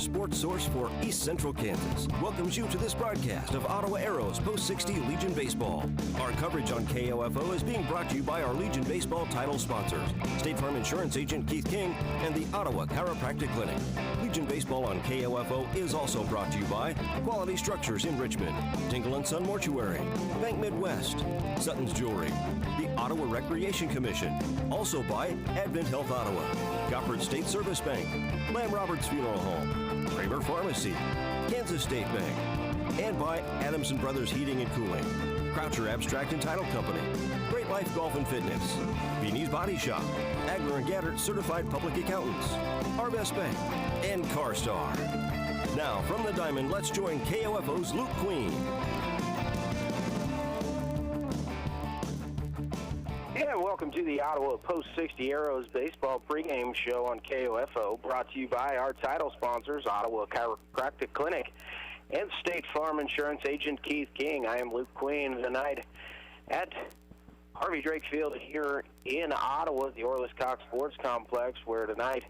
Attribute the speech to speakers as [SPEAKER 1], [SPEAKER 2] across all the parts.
[SPEAKER 1] sports source for East Central Kansas, welcomes you to this broadcast of Ottawa Arrows Post 60 Legion Baseball. Our coverage on KOFO is being brought to you by our Legion Baseball title sponsors, State Farm Insurance Agent Keith King and the Ottawa Chiropractic Clinic. Legion Baseball on KOFO is also brought to you by Quality Structures in Richmond, Tingle & Son Mortuary, Bank Midwest, Sutton's Jewelry, the Ottawa Recreation Commission, also by Advent Health Ottawa, Gofford State Service Bank, Lamb Roberts Funeral Home, Kramer Pharmacy, Kansas State Bank, and by Adamson Brothers Heating and Cooling, Croucher Abstract and Title Company, Great Life Golf and Fitness, Beanie's Body Shop, Agler and Gaddert Certified Public Accountants, Arvest Bank, and CarStar. Now, from the Diamond, let's join KOFO's Luke Queen.
[SPEAKER 2] And welcome to the Ottawa Post 60 Arrows Baseball pregame show on KOFO, brought to you by our title sponsors, Ottawa Chiropractic Clinic and State Farm Insurance Agent Keith King. I am Luke Queen tonight at Harvey Drake Field here in Ottawa, the Orlis Cox Sports Complex, where tonight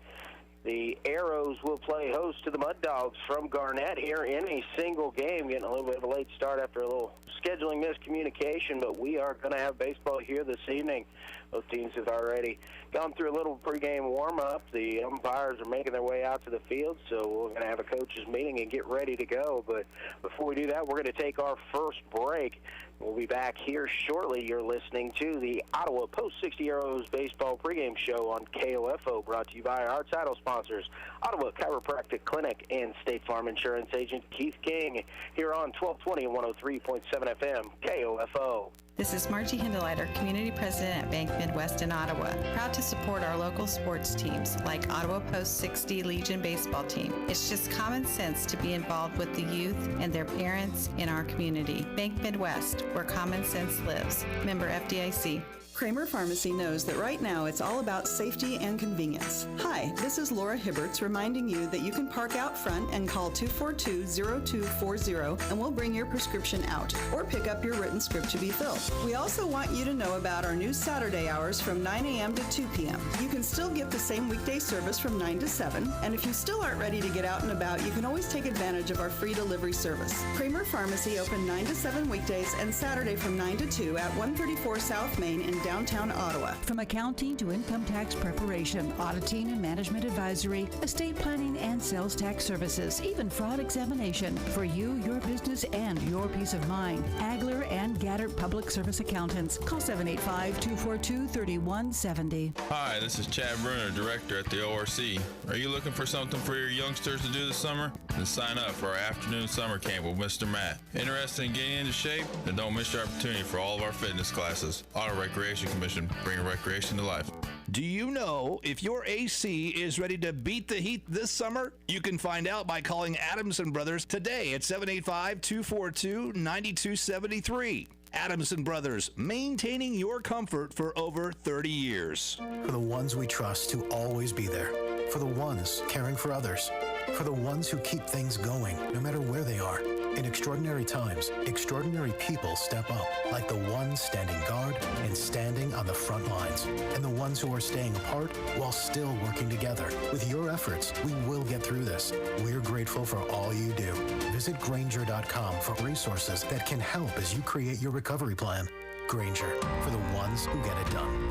[SPEAKER 2] the Arrows will play host to the Mud Dogs from Garnett here in a single game, getting a little bit of a late start after a little scheduling miscommunication, but we are going to have baseball here this evening. Both teams have already gone through a little pregame warm-up. The umpires are making their way out to the field, so we're going to have a coaches meeting and get ready to go. But before we do that, we're going to take our first break. We'll be back here shortly. You're listening to the Ottawa Post 60 Arrows Baseball pregame show on KOFO, brought to you by our title sponsors, Ottawa Chiropractic Clinic and State Farm Insurance Agent Keith King, here on 1220 and 103.7 FM, KOFO.
[SPEAKER 3] This is Margie Hindeleiter, Community President at Bank Midwest in Ottawa, proud to support our local sports teams like Ottawa Post 60 Legion Baseball Team. It's just common sense to be involved with the youth and their parents in our community. Bank Midwest, where common sense lives. Member FDIC.
[SPEAKER 4] Kramer Pharmacy knows that right now it's all about safety and convenience. Hi, this is Laura Hibberts reminding you that you can park out front and call 242-0240 and we'll bring your prescription out or pick up your written script to be filled. We also want you to know about our new Saturday hours from 9 a.m. to 2 p.m. You can still get the same weekday service from 9 to 7, and if you still aren't ready to get out and about, you can always take advantage of our free delivery service. Kramer Pharmacy open 9 to 7 weekdays and Saturday from 9 to 2 at 134 South Main in downtown Ottawa.
[SPEAKER 5] From accounting to income tax preparation, auditing and management advisory, estate planning and sales tax services, even fraud examination. For you, your business, and your peace of mind. Agler and Gaddert Public Service Accountants. Call 785-242-3170.
[SPEAKER 6] Hi, this is Chad Bruner, Director at the ORC. Are you looking for something for your youngsters to do this summer? Then sign up for our afternoon summer camp with Mr. Matt. Interested in getting into shape? Then don't miss your opportunity for all of our fitness classes. Auto Recreation Commission, bringing recreation to life.
[SPEAKER 7] Do you know if your AC is ready to beat the heat this summer? You can find out by calling Adamson Brothers today at 785-242-9273. Adamson Brothers, maintaining your comfort for over 30 years.
[SPEAKER 8] For the ones we trust to always be there. For the ones caring for others. For the ones who keep things going, no matter where they are. In extraordinary times, extraordinary people step up, like the ones standing guard and standing on the front lines, and the ones who are staying apart while still working together. With your efforts, we will get through this. We're grateful for all you do. Visit Grainger.com for resources that can help as you create your recovery plan. Grainger, for the ones who get it done.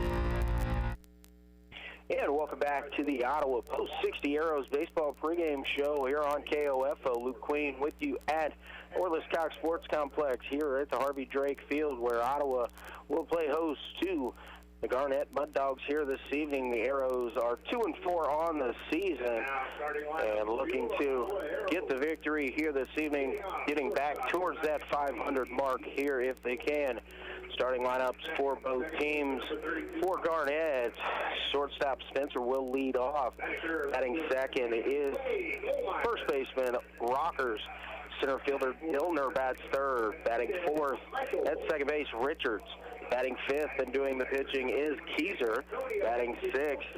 [SPEAKER 2] And welcome back to the Ottawa Post 60 Arrows Baseball pregame show here on KOFO. Luke Queen with you at Orlis Cox Sports Complex here at the Harvey Drake Field, where Ottawa will play host to the Garnett Mud Dogs here this evening. The Arrows are 2-4 on the season and looking to get the victory here this evening, getting back towards that 500 mark here if they can. Starting lineups for both teams. For Garnett, shortstop Spencer will lead off. Batting second is first baseman Rockers. Center fielder Milner bats third. Batting fourth at second base, Richards. Batting fifth and doing the pitching is Keyser. Batting sixth,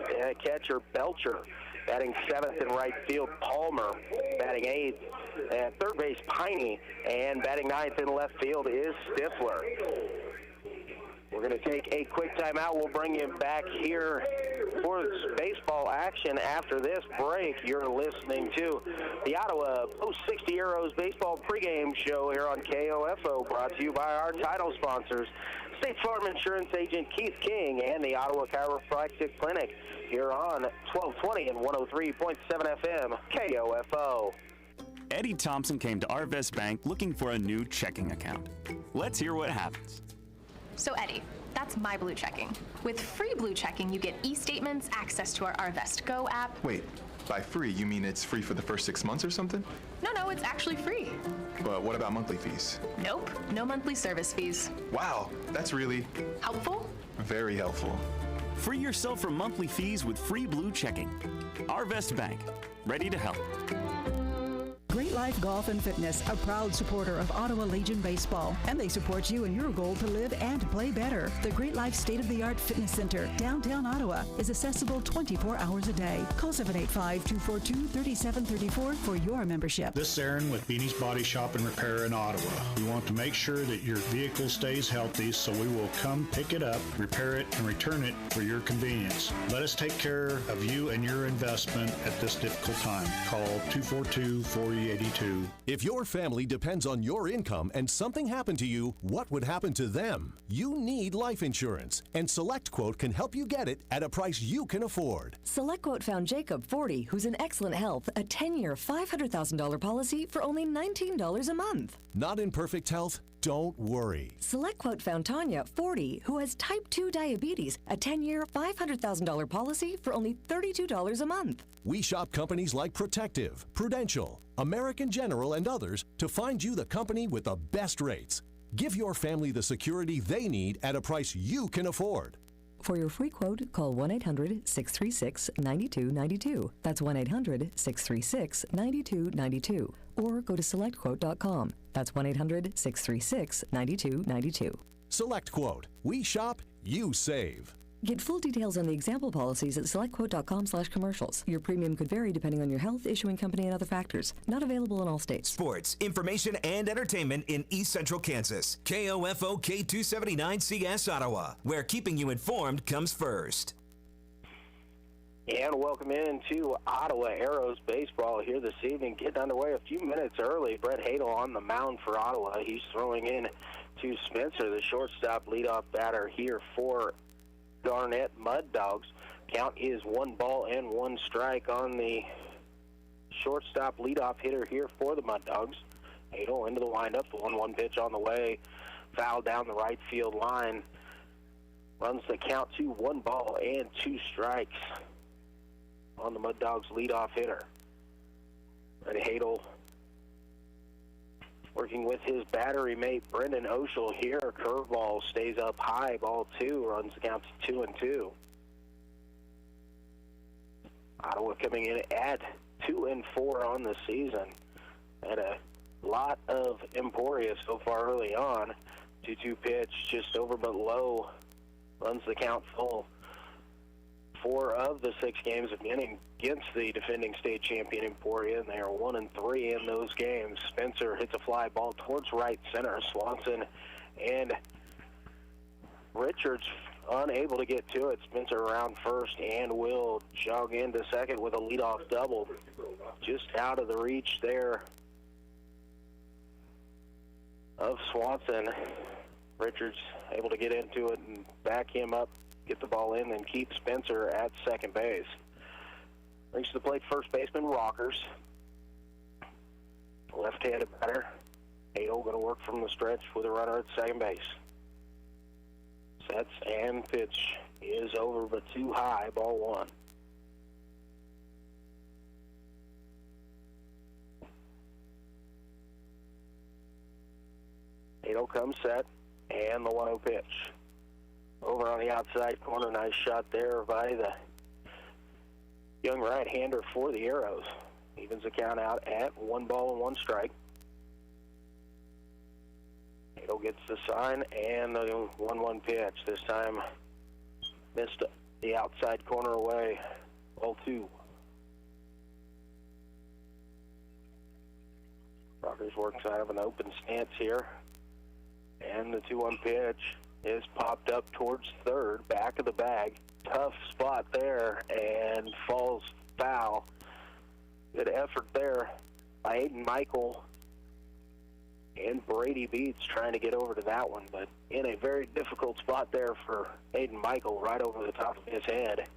[SPEAKER 2] catcher Belcher. Batting seventh in right field, Palmer. Batting eighth at third base, Piney. And batting ninth in left field is Stifler. We're going to take a quick timeout. We'll bring you back here for baseball action after this break. You're listening to the Ottawa Post 60 Arrows Baseball pregame show here on KOFO, brought to you by our title sponsors, State Farm Insurance Agent Keith King and the Ottawa Chiropractic Clinic, here on 1220 and 103.7 FM KOFO.
[SPEAKER 9] Eddie Thompson came to Arvest Bank looking for a new checking account. Let's hear what happens.
[SPEAKER 10] So Eddie, that's my Blue Checking. With free Blue Checking, you get e-statements, access to our Arvest Go app.
[SPEAKER 11] Wait, by free, you mean it's free for the first 6 months or something?
[SPEAKER 10] No, it's actually free.
[SPEAKER 11] But what about monthly fees?
[SPEAKER 10] Nope, no monthly service fees.
[SPEAKER 11] Wow, that's really
[SPEAKER 10] Helpful?
[SPEAKER 11] very helpful.
[SPEAKER 9] Free yourself from monthly fees with free Blue Checking. Arvest Bank, ready to help.
[SPEAKER 5] Great Life Golf and Fitness, a proud supporter of Ottawa Legion Baseball, and they support you in your goal to live and play better. The Great Life State-of-the-Art Fitness Center, downtown Ottawa, is accessible 24 hours a day. Call 785-242-3734 for your membership.
[SPEAKER 12] This is Aaron with Beanie's Body Shop and Repair in Ottawa. We want to make sure that your vehicle stays healthy, so we will come pick it up, repair it, and return it for your convenience. Let us take care of you and your investment at this difficult time. Call 242-4882.
[SPEAKER 13] If your family depends on your income and something happened to you, what would happen to them? You need life insurance, and SelectQuote can help you get it at a price you can afford.
[SPEAKER 14] SelectQuote found Jacob, 40, who's in excellent health, a 10-year, $500,000 policy for only $19 a month.
[SPEAKER 13] Not in perfect health? Don't worry.
[SPEAKER 14] SelectQuote found Tanya, 40, who has type 2 diabetes, a 10-year, $500,000 policy for only $32 a month.
[SPEAKER 13] We shop companies like Protective, Prudential, American General, and others to find you the company with the best rates. Give your family the security they need at a price you can afford.
[SPEAKER 14] For your free quote, call 1-800-636-9292. That's 1-800-636-9292. Or go to SelectQuote.com. That's 1-800-636-9292.
[SPEAKER 13] SelectQuote. We shop, you save.
[SPEAKER 14] Get full details on the example policies at SelectQuote.com/commercials. Your premium could vary depending on your health, issuing company, and other factors. Not available in all states.
[SPEAKER 15] Sports, information, and entertainment in East Central Kansas. KOFO K279CS Ottawa, where keeping you informed comes first.
[SPEAKER 2] And welcome into Ottawa Arrows baseball here this evening. Getting underway a few minutes early. Brett Hadel on the mound for Ottawa. He's throwing in to Spencer, the shortstop leadoff batter here for Garnett Mud Dogs. Count is 1-1 strike on the shortstop leadoff hitter here for the Mud Dogs. Hadel into the windup. The 1-1 pitch on the way. Foul down the right field line. Runs the count to 1-2 strikes on the Mud Dogs leadoff hitter. Brett Hadel working with his battery mate, Brendan Oshel here. Curveball stays up high, ball 2, runs the count to 2-2. Ottawa coming in at 2-4 on the season. Had a lot of Emporia so far early on. 2-2 pitch, just over but low, runs the count full. 4 of the 6 games have been against the defending state champion Emporia, and they are 1-3 in those games. Spencer hits a fly ball towards right center. Swanson and Richards unable to get to it. Spencer around first and will jog into second with a leadoff double. Just out of the reach there of Swanson. Richards able to get into it and back him up, get the ball in, and keep Spencer at second base. Brings to the plate first baseman Rockers. Left-handed batter. Hadel going to work from the stretch with a runner at second base. Sets and pitch is over but too high, ball 1. Hadel comes set, and the 1-0 pitch. Over on the outside corner, nice shot there by the young right-hander for the Arrows. Evens the count out at 1-1 strike. Hadel gets the sign and the 1-1 pitch. This time missed the outside corner away. Ball 2. Rockers works out of an open stance here. And the 2-1 pitch is popped up towards third, back of the bag. Tough spot there, and falls foul. Good effort there by Aiden Michael and Brady Beats trying to get over to that one, but in a very difficult spot there for Aiden Michael, right over the top of his head.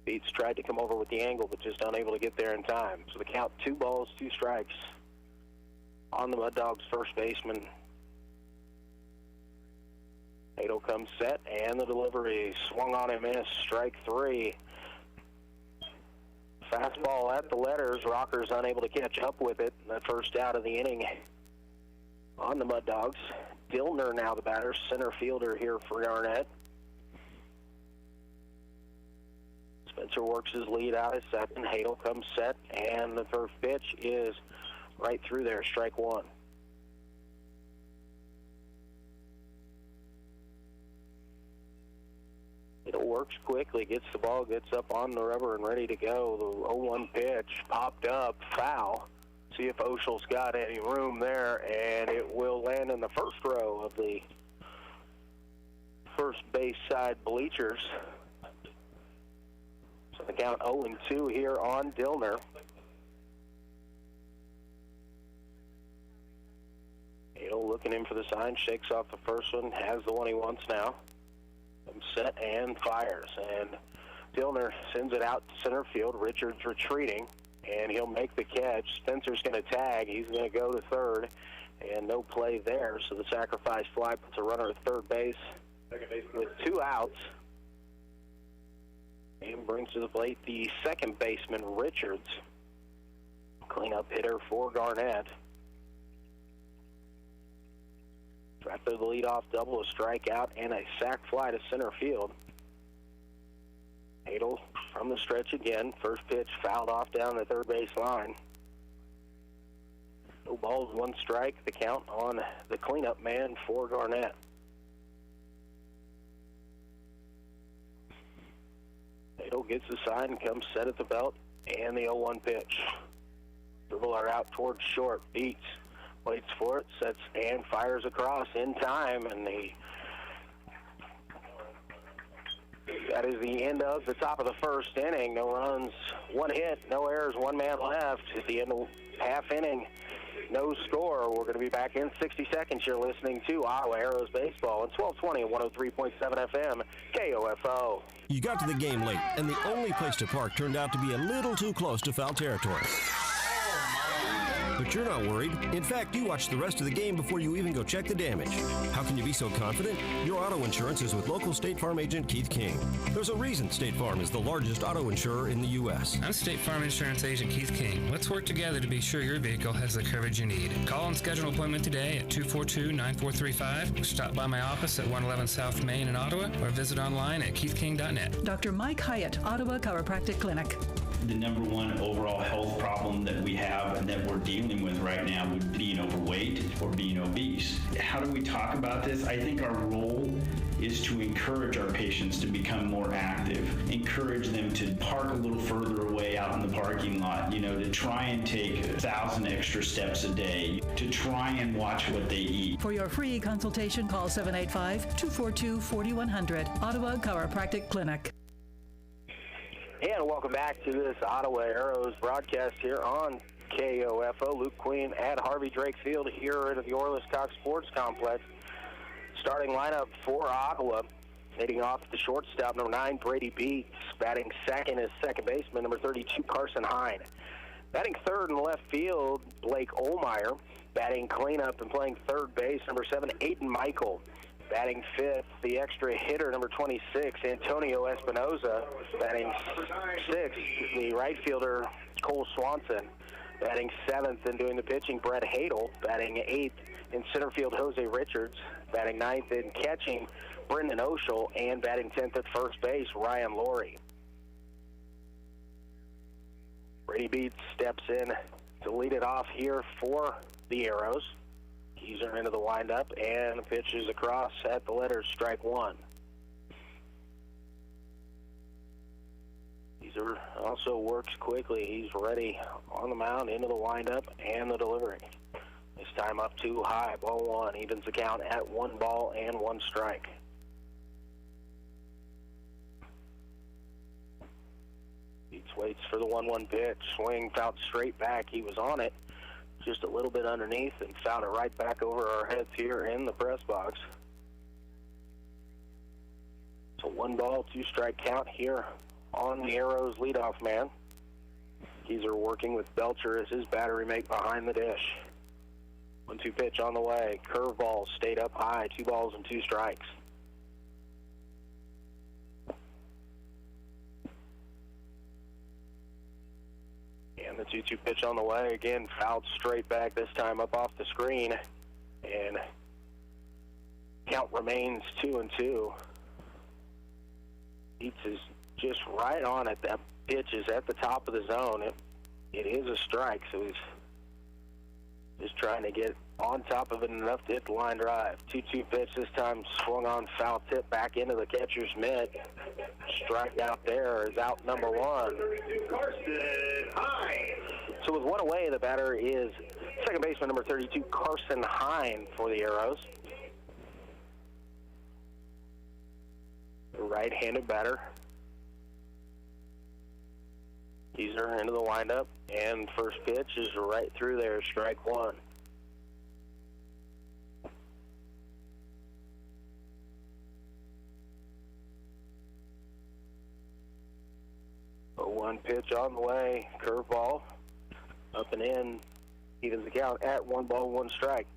[SPEAKER 2] Beats tried to come over with the angle, but just unable to get there in time. So the count, 2 balls, 2 strikes on the Mud Dogs first baseman. Hadel comes set, and the delivery swung on and missed. Strike 3. Fastball at the letters. Rockers unable to catch up with it. The first out of the inning on the Mud Dogs. Dillner now the batter, center fielder here for Garnett. Spencer works his lead out at second. Hadel comes set, and the first pitch is right through there, strike 1. It works quickly, gets the ball, gets up on the rubber and ready to go. The 0-1 pitch popped up, foul. See if Oshel's got any room there, and it will land in the first row of the first base side bleachers. So the count 0-2 here on Dillner. Hadel looking in for the sign, shakes off the first one, has the one he wants now. Set and fires, and Dillner sends it out to center field. Richards retreating, and he'll make the catch. Spencer's going to tag. He's going to go to third, and no play there, so the sacrifice fly puts a runner at third base with 2 outs, and brings to the plate the second baseman, Richards. Cleanup hitter for Garnett. After the leadoff double, a strikeout, and a sac fly to center field. Hadel from the stretch again. First pitch fouled off down the third base line. No balls, 1 strike. The count on the cleanup man for Garnett. Hadel gets the sign and comes set at the belt, and the 0-1 pitch. Dribbler out towards short. Beats. Waits for it, sets and fires across in time, and that is the end of the top of the first inning. No runs, 1 hit, no errors, 1 man left. At the end of half inning, no score. We're going to be back in 60 seconds. You're listening to Ottawa Arrows Baseball on 1220 and 103.7 FM, KOFO.
[SPEAKER 1] You got to the game late, and the only place to park turned out to be a little too close to foul territory. But you're not worried. In fact, you watch the rest of the game before you even go check the damage. How can you be so confident? Your auto insurance is with local State Farm agent Keith King. There's a reason State Farm is the largest auto insurer in the U.S.
[SPEAKER 16] I'm State Farm Insurance Agent Keith King. Let's work together to be sure your vehicle has the coverage you need. Call and schedule an appointment today at 242-9435. Stop by my office at 111 South Main in Ottawa, or visit online at keithking.net.
[SPEAKER 5] Dr. Mike Hyatt, Ottawa Chiropractic Clinic.
[SPEAKER 17] The number one overall health problem that we have and that we're dealing with right now would be being overweight or being obese. How do we talk about this? I think our role is to encourage our patients to become more active, encourage them to park a little further away out in the parking lot, to try and take 1,000 extra steps a day, to try and watch what they eat.
[SPEAKER 5] For your free consultation, call 785-242-4100, Ottawa Chiropractic Clinic.
[SPEAKER 2] And welcome back to this Ottawa Arrows broadcast here on KOFO. Luke Queen at Harvey Drake Field here at the Orlis Cox Sports Complex. Starting lineup for Ottawa, leading off the shortstop, number 9, Brady Beats. Batting second is second baseman, number 32, Carson Hine. Batting third in left field, Blake Olmeyer. Batting cleanup and playing third base, number 7, Aiden Michael. Batting fifth, the extra hitter, number 26, Antonio Espinoza. Batting sixth, the right fielder, Cole Swanson. Batting seventh and doing the pitching, Brett Hadel. Batting eighth in center field, Jose Richards. Batting ninth and catching, Brendan Oshel. And batting 10th at first base, Ryan Laurie. Brady Beats steps in to lead it off here for the Arrows. Keys are into the windup, and the pitch is across at the letters, strike 1. Keezer also works quickly. He's ready on the mound, into the windup, and the delivery. This time up too high, ball one. Evens the count at 1 ball and 1 strike. Beats waits for the 1-1 pitch. Swing, fouled straight back. He was on it just a little bit underneath and fouled it right back over our heads here in the press box. So 1 ball, 2 strike count here on the Arrows leadoff man. Keyser working with Belcher as his battery mate behind the dish. 1-2 pitch on the way. Curveball stayed up high. 2 balls and 2 strikes. And the 2-2 pitch on the way. Again, fouled straight back, this time up off the screen. And count remains 2-2. Beats is just right on it. That pitch is at the top of the zone. It is a strike, so he's just trying to get on top of it enough to hit the line drive. 2-2 pitch this time swung on, foul tip back into the catcher's mitt. Strike out there is out number 1. So with 1 away, the batter is second baseman number 32, Carson Hine for the Arrows. The right-handed batter. Keyser into the windup, and first pitch is right through there, strike 1. A 1 pitch on the way, curveball, up and in, evens the count at 1 ball, 1 strike.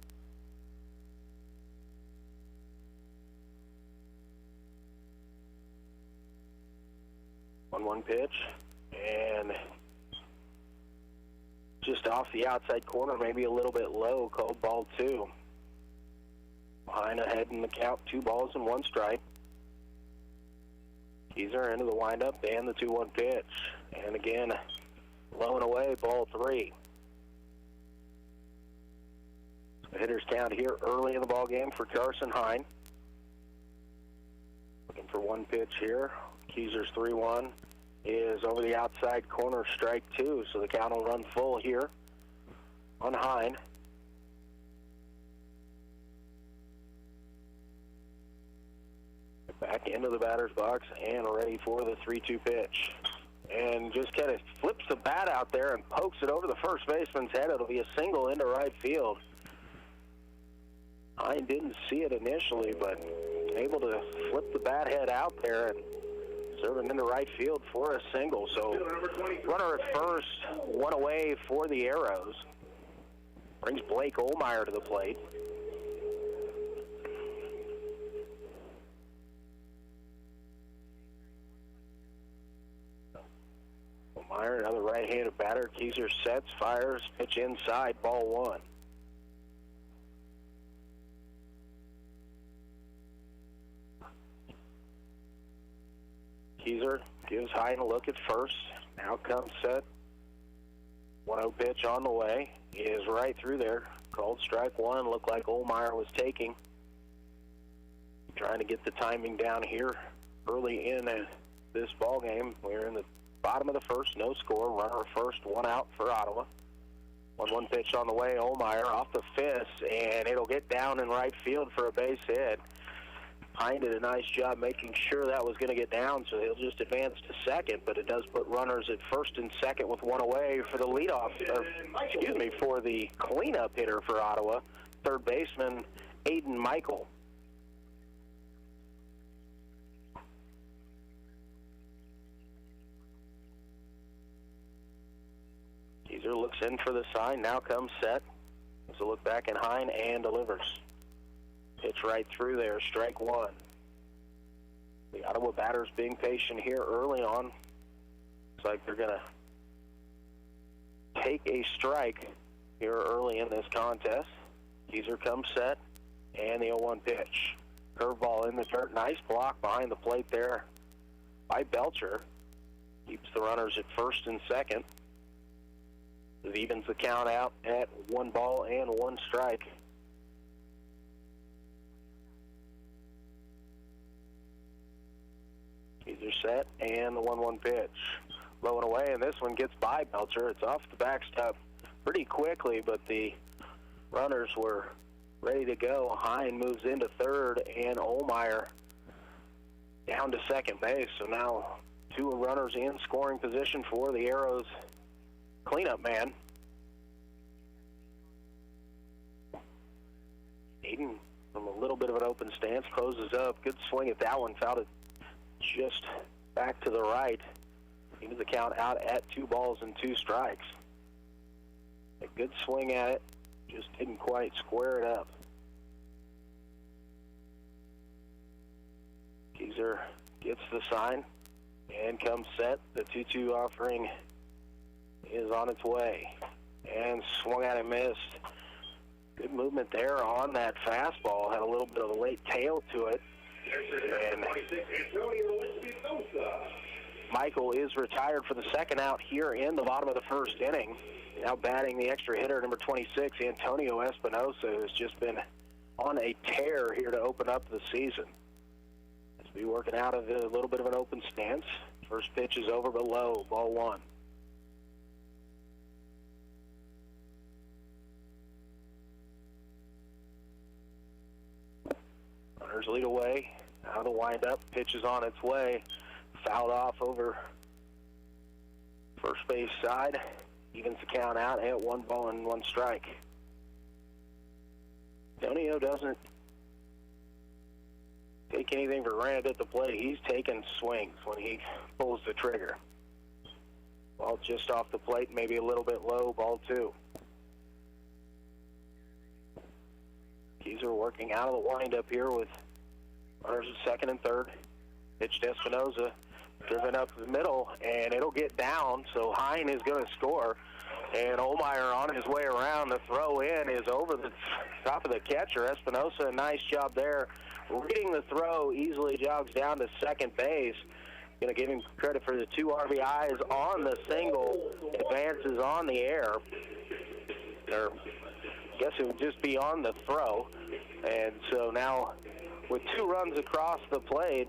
[SPEAKER 2] One pitch, and just off the outside corner, maybe a little bit low, called ball 2. Behind ahead in the count, 2 balls and 1 strike. Keyser into the windup and the 2-1 pitch. And again, low and away, ball 3. The hitters count here early in the ball game for Carson Hine. Looking for 1 pitch here. Keyser's 3-1 is over the outside corner, strike 2, so the count will run full here on Hine. Back into the batter's box and ready for the 3-2 pitch. And just kind of flips the bat out there and pokes it over the first baseman's head. It'll be a single into right field. Hine didn't see it initially, but able to flip the bat head out there and serve him into right field for a single. So runner at first, 1 away for the Arrows. Brings Blake Olmeyer to the plate. Olmeyer, another right-handed batter. Keyser sets, fires, pitch inside, ball 1. Keyser gives Hine a look at first. Now comes set. 1-0 pitch on the way. He is right through there. Called strike 1. Looked like Olmeyer was taking. Trying to get the timing down here early in this ball game. We're in the bottom of the first. No score. Runner at first. 1 out for Ottawa. 1-1 pitch on the way. Olmeyer off the fist, and it'll get down in right field for a base hit. Hine did a nice job making sure that was going to get down, so he'll just advance to second, but it does put runners at first and second with 1 away for the leadoff, for the cleanup hitter for Ottawa, third baseman Aiden Michael. Keyser looks in for the sign, now comes set. There's a look back at Hine and delivers. Pitch right through there, strike 1. The Ottawa batters being patient here early on. Looks like they're going to take a strike here early in this contest. Keyser comes set, and the 0-1 pitch. Curveball in the dirt, nice block behind the plate there by Belcher. Keeps the runners at first and second. It evens the count out at 1 ball and 1 strike. Keyser set, and the 1-1 pitch. Low and away, and this one gets by Belcher. It's off the backstop pretty quickly, but the runners were ready to go. Hine moves into third, and Ohlmeyer down to second base. So now 2 runners in scoring position for the Arrows cleanup man. Aiden from a little bit of an open stance closes up. Good swing at that one. Fouled it just back to the right. Even the count out at 2 balls and 2 strikes. A good swing at it. Just didn't quite square it up. Keyser gets the sign and comes set. The 2-2 offering is on its way. And swung at and missed. Good movement there on that fastball. Had a little bit of a late tail to it. And Michael is retired for the second out here in the bottom of the first inning. Now batting the extra hitter, number 26, Antonio Espinosa, has just been on a tear here to open up the season. Has to be working out of a little bit of an open stance. First pitch is over but low, ball 1. Runners lead away. Now the windup. Pitch is on its way. Fouled off over first base side. Evens the count out at 1 ball and 1 strike. Antonio doesn't take anything for granted at the plate. He's taking swings when he pulls the trigger. Ball just off the plate, maybe a little bit low, ball 2. Keyser working out of the windup here with runners at second and third. Pitch to Espinosa, driven up the middle, and it'll get down, so Hine is going to score. And Ohlmeyer on his way around. The throw in is over the top of the catcher. Espinosa, nice job there. Reading the throw, easily jogs down to second base. Going to give him credit for the 2 RBIs on the single. Advances on the air. Or I guess it would just be on the throw. And so now with 2 runs across the plate,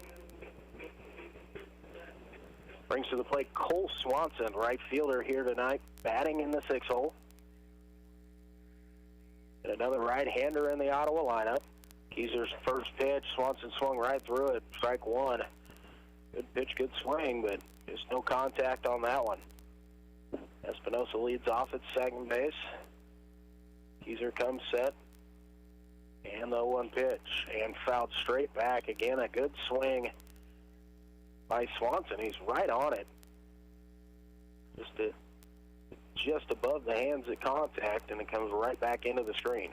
[SPEAKER 2] brings to the plate Cole Swanson, right fielder here tonight, batting in the 6 hole. And another right-hander in the Ottawa lineup. Keyser's first pitch, Swanson swung right through it, strike 1. Good pitch, good swing, but just no contact on that one. Espinosa leads off at second base. Keyser comes set. And the 1 pitch, and fouled straight back. Again, a good swing by Swanson. He's right on it. Just above the hands at contact, and it comes right back into the screen.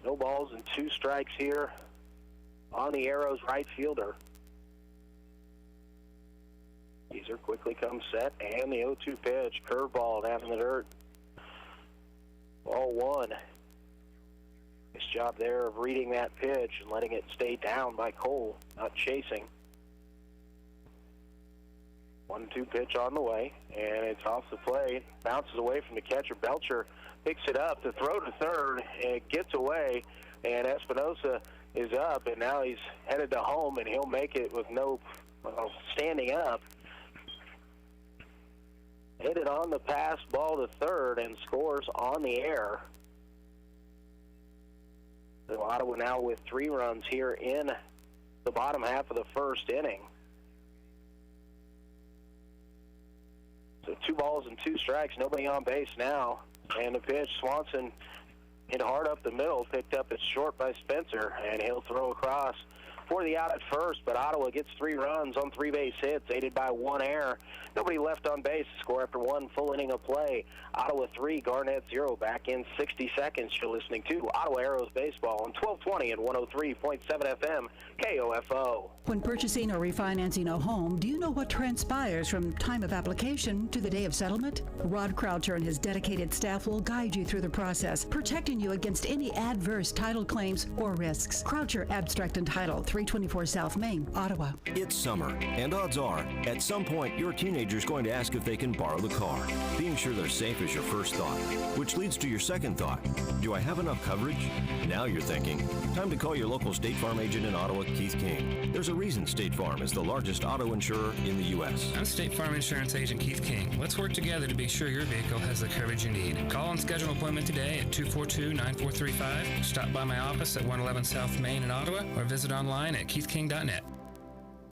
[SPEAKER 2] No balls and 2 strikes here on the Arrows right fielder. Keyser quickly comes set, and the 0-2 pitch, curveball down in the dirt. Ball 1. Nice job there of reading that pitch and letting it stay down by Cole, not chasing. 1-2 pitch on the way, and it's off the plate. Bounces away from the catcher. Belcher picks it up to throw to third, and it gets away, and Espinosa is up, and now he's headed to home, and he'll make it with no standing up. Hit it on the pass, ball to third, and scores on the air. So Ottawa now with 3 runs here in the bottom half of the first inning. So 2 balls and 2 strikes, nobody on base now. And the pitch, Swanson hit hard up the middle, picked up it short by Spencer, and he'll throw across for the out at first, but Ottawa gets 3 runs on 3 base hits, aided by 1 error. Nobody left on base to score after 1 full inning of play. Ottawa 3, Garnett 0. Back in 60 seconds. You're listening to Ottawa Arrows Baseball on 1220 and 103.7 FM, KOFO.
[SPEAKER 5] When purchasing or refinancing a home, do you know what transpires from time of application to the day of settlement? Rod Croucher and his dedicated staff will guide you through the process, protecting you against any adverse title claims or risks. Croucher Abstract and Title, 324 South Main, Ottawa.
[SPEAKER 1] It's summer, and odds are, at some point, your teenager's going to ask if they can borrow the car. Being sure they're safe is your first thought, which leads to your second thought. Do I have enough coverage? Now you're thinking, time to call your local State Farm agent in Ottawa, Keith King. There's a reason State Farm is the largest auto insurer in the U.S.
[SPEAKER 16] I'm State Farm Insurance Agent Keith King. Let's work together to be sure your vehicle has the coverage you need. Call and schedule an appointment today at 242-9435. Stop by my office at 111 South Main in Ottawa or visit online at keithking.net.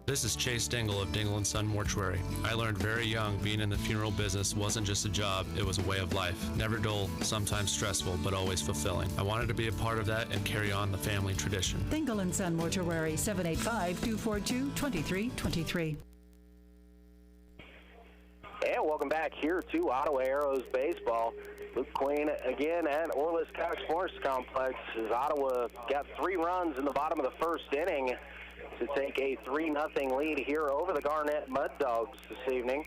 [SPEAKER 18] This is Chase Dingle of Dingle & Son Mortuary. I learned very young being in the funeral business wasn't just a job, it was a way of life. Never dull, sometimes stressful, but always fulfilling. I wanted to be a part of that and carry on the family tradition.
[SPEAKER 5] Dingle & Son Mortuary, 785-242-2323.
[SPEAKER 2] And welcome back here to Ottawa Arrows Baseball. Luke Queen again at Orlis Cox Sports Complex as Ottawa got 3 runs in the bottom of the first inning to take a 3-0 lead here over the Garnett Mud Dogs this evening.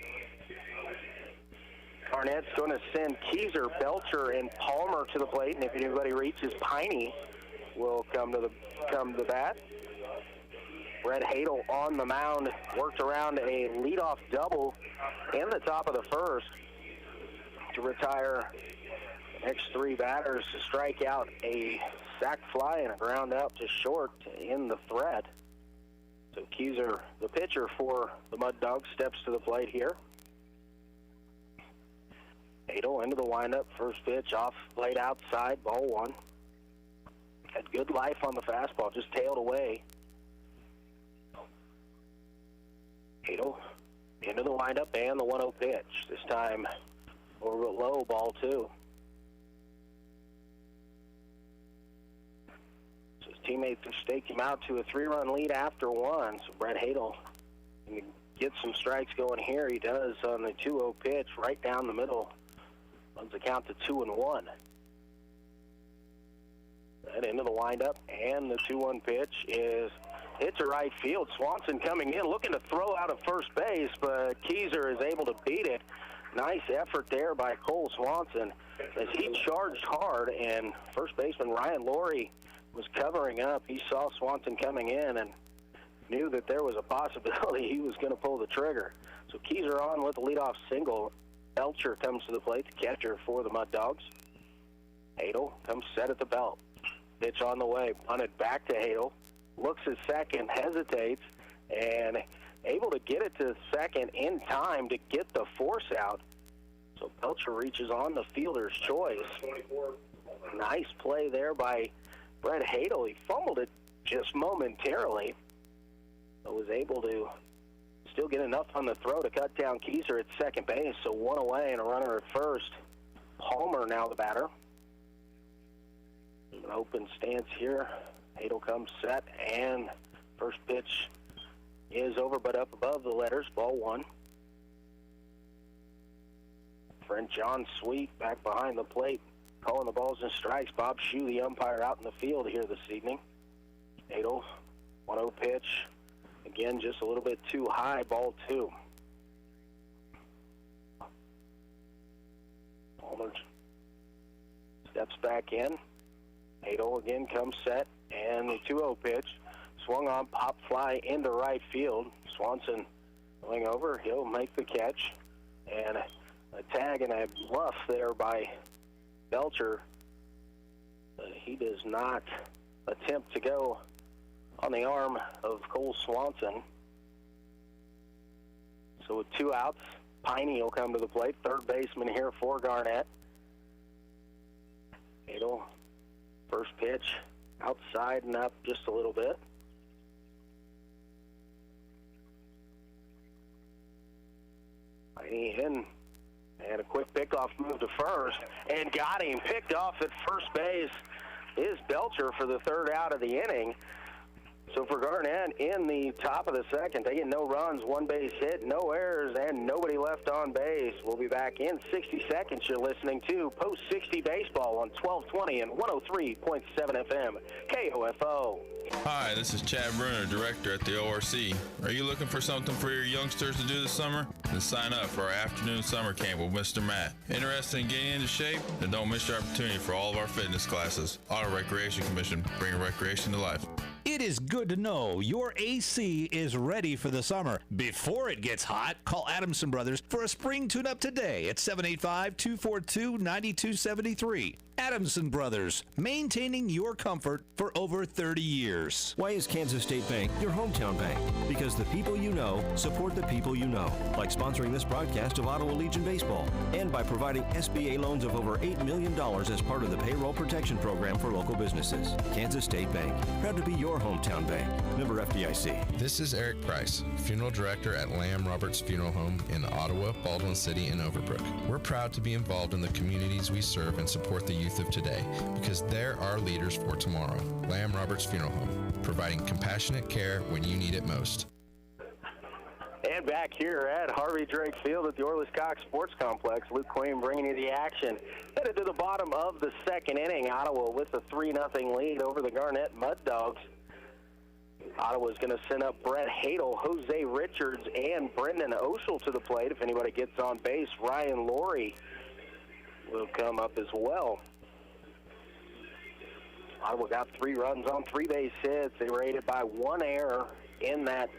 [SPEAKER 2] Garnett's going to send Keyser, Belcher, and Palmer to the plate, and if anybody reaches Piney, will come to the bat. Brett Hadel on the mound, worked around a leadoff double in the top of the first to retire the next 3 batters to strike out a sac fly and a ground out to short in the threat. So Keyser, the pitcher for the Mud Dogs, steps to the plate here. Hadel into the windup, first pitch off plate outside, ball 1. Had good life on the fastball, just tailed away. Hadel into the windup and the 1-0 pitch. This time over low, ball 2. So his teammates have staked him out to a 3-run lead after 1. So Brett Hadel can get some strikes going here. He does on the 2-0 pitch right down the middle. Runs the count to 2-1. And into the windup, and the 2-1 pitch is hit to right field. Swanson coming in, looking to throw out of first base, but Keyser is able to beat it. Nice effort there by Cole Swanson as he charged hard, and first baseman Ryan Laurie was covering up. He saw Swanson coming in and knew that there was a possibility he was going to pull the trigger. So Keyser on with the leadoff single. Belcher comes to the plate, the catcher for the Mud Dogs. Hadel comes set at the belt. Pitch on the way, punted back to Hadel. Looks at second, hesitates, and able to get it to second in time to get the force out. So Belcher reaches on the fielder's choice. Nice play there by Brett Hadel. He fumbled it just momentarily, but was able to still get enough on the throw to cut down Keyser at second base. So 1 away and a runner at first. Palmer now the batter. An open stance here. Hadel comes set, and first pitch is over but up above the letters, ball 1. Friend John Sweet back behind the plate, calling the balls and strikes. Bob Shue, the umpire, out in the field here this evening. Hadel, 1-0 pitch. Again, just a little bit too high, ball 2. Palmer steps back in. Hadel again comes set, and the 2-0 pitch swung on, pop fly into right field. Swanson going over, he'll make the catch, and a tag and a bluff there by Belcher. But he does not attempt to go on the arm of Cole Swanson. So with 2 outs, Piney will come to the plate, third baseman here for Garnett. Hadel, first pitch, outside and up just a little bit. Piney in, and a quick pickoff move to first, and got him. Picked off at first base is Belcher for the 3rd out of the inning. So for Garnett, in the top of the second, they get no runs, 1 base hit, no errors, and nobody left on base. We'll be back in 60 seconds. You're listening to Post 60 Baseball on 1220 and 103.7 FM, KOFO.
[SPEAKER 6] Hi, this is Chad Bruner, Director at the ORC. Are you looking for something for your youngsters to do this summer? Then sign up for our afternoon summer camp with Mr. Matt. Interested in getting into shape? Then don't miss your opportunity for all of our fitness classes. Auto Recreation Commission, bringing recreation to life.
[SPEAKER 7] It is good to know your AC is ready for the summer. Before it gets hot, call Adamson Brothers for a spring tune-up today at 785-242-9273. Adamson Brothers, maintaining your comfort for over 30 years.
[SPEAKER 1] Why is Kansas State Bank your hometown bank? Because the people you know support the people you know, like sponsoring this broadcast of Ottawa Legion Baseball, and by providing SBA loans of over $8 million as part of the Payroll Protection Program for local businesses. Kansas State Bank, proud to be your hometown bank. Member FDIC.
[SPEAKER 19] This is Eric Price, Funeral Director at Lamb Roberts Funeral Home in Ottawa, Baldwin City, and Overbrook. We're proud to be involved in the communities we serve and support the youth of today, because they're our leaders for tomorrow. Lamb Roberts Funeral Home, providing compassionate care when you need it most.
[SPEAKER 2] And back here at Harvey Drake Field at the Orlis Cox Sports Complex, Luke Quain bringing you the action. Headed to the bottom of the second inning, Ottawa with a 3-0 lead over the Garnett Mud Dogs. Ottawa's going to send up Brett Hadel, Jose Richards, and Brendan Oshel to the plate. If anybody gets on base, Ryan Laurie will come up as well. Ottawa got 3 runs on 3 base hits. They were aided by 1 error in that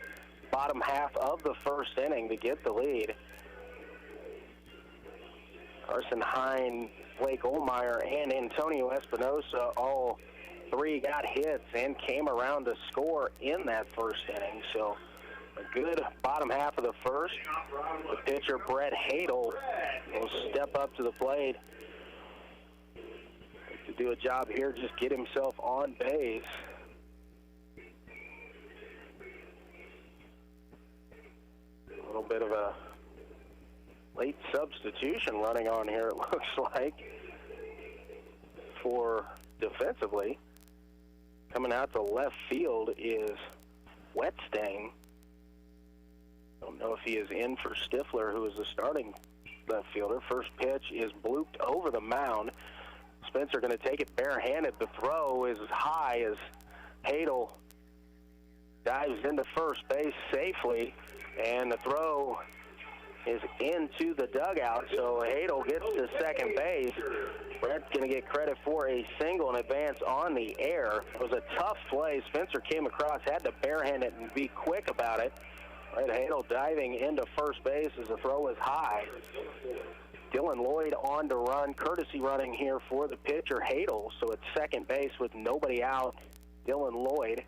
[SPEAKER 2] bottom half of the first inning to get the lead. Carson Hine, Blake Olmeyer, and Antonio Espinosa, all 3 got hits and came around to score in that first inning. So a good bottom half of the first. The pitcher, Brett Hadel, will step up to the plate to do a job here, just get himself on base. A little bit of a late substitution running on here, it looks like, for defensively. Coming out to left field is Wetstain. Don't know if he is in for Stifler, who is the starting left fielder. First pitch is blooped over the mound. Spencer going to take it barehanded. The throw is as high as Hadel dives into first base safely, and the throw is into the dugout, so Hadel gets to second base. Brett's going to get credit for a single and advance on the air. It was a tough play. Spencer came across, had to barehand it and be quick about it. Brett Hadel diving into first base as the throw is high. Dylan Lloyd on to run, courtesy running here for the pitcher, Hadel. So it's second base with nobody out. Dylan Lloyd.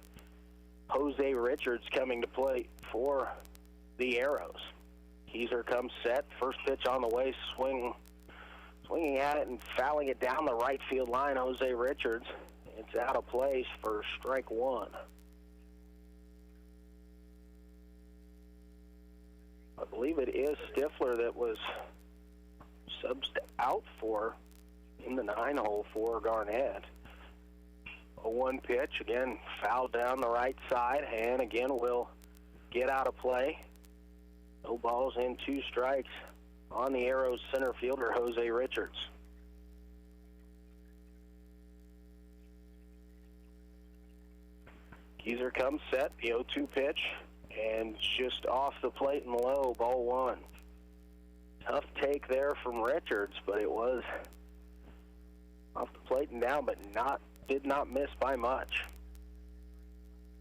[SPEAKER 2] Jose Richards coming to play for the Arrows. Keezer comes set. First pitch on the way, swinging at it and fouling it down the right field line, Jose Richards. It's out of place for strike 1. I believe it is Stifler that was subbed out for in the 9-hole for Garnett. A 1 pitch, again, fouled down the right side, and again will get out of play. No balls and 2 strikes on the Arrows center fielder, Jose Richards. Keezer comes set, the 0-2 pitch, and just off the plate and low, ball 1. Tough take there from Richards, but it was off the plate and down, but did not miss by much.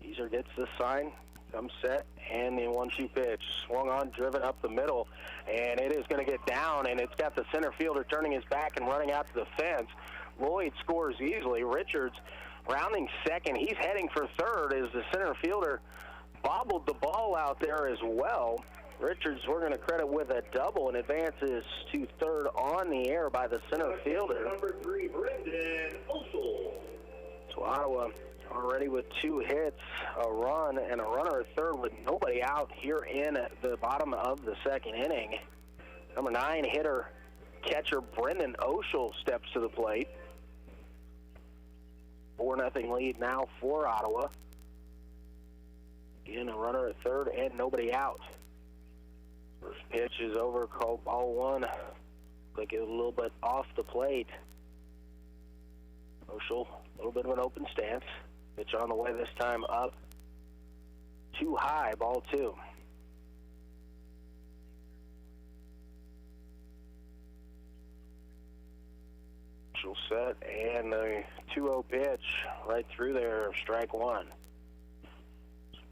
[SPEAKER 2] Keezer gets the sign, comes set, and the 1-2 pitch. Swung on, driven up the middle, and it is going to get down, and it's got the center fielder turning his back and running out to the fence. Lloyd scores easily. Richards rounding second. He's heading for third as the center fielder bobbled the ball out there as well. Richards, we're going to credit with a double and advances to third on the air by the center fielder.
[SPEAKER 20] Number 3, Brendan Oshel.
[SPEAKER 2] So Ottawa already with 2 hits, a run, and a runner at third with nobody out here in the bottom of the second inning. Number 9 hitter, catcher Brendan Oshel steps to the plate. 4-0 lead now for Ottawa. Again, a runner at third and nobody out. First pitch is over, called ball 1. Like it was a little bit off the plate. Oshel, a little bit of an open stance. Pitch on the way this time up. Too high, ball 2. Oshel set, and a 2-0 pitch right through there, strike 1.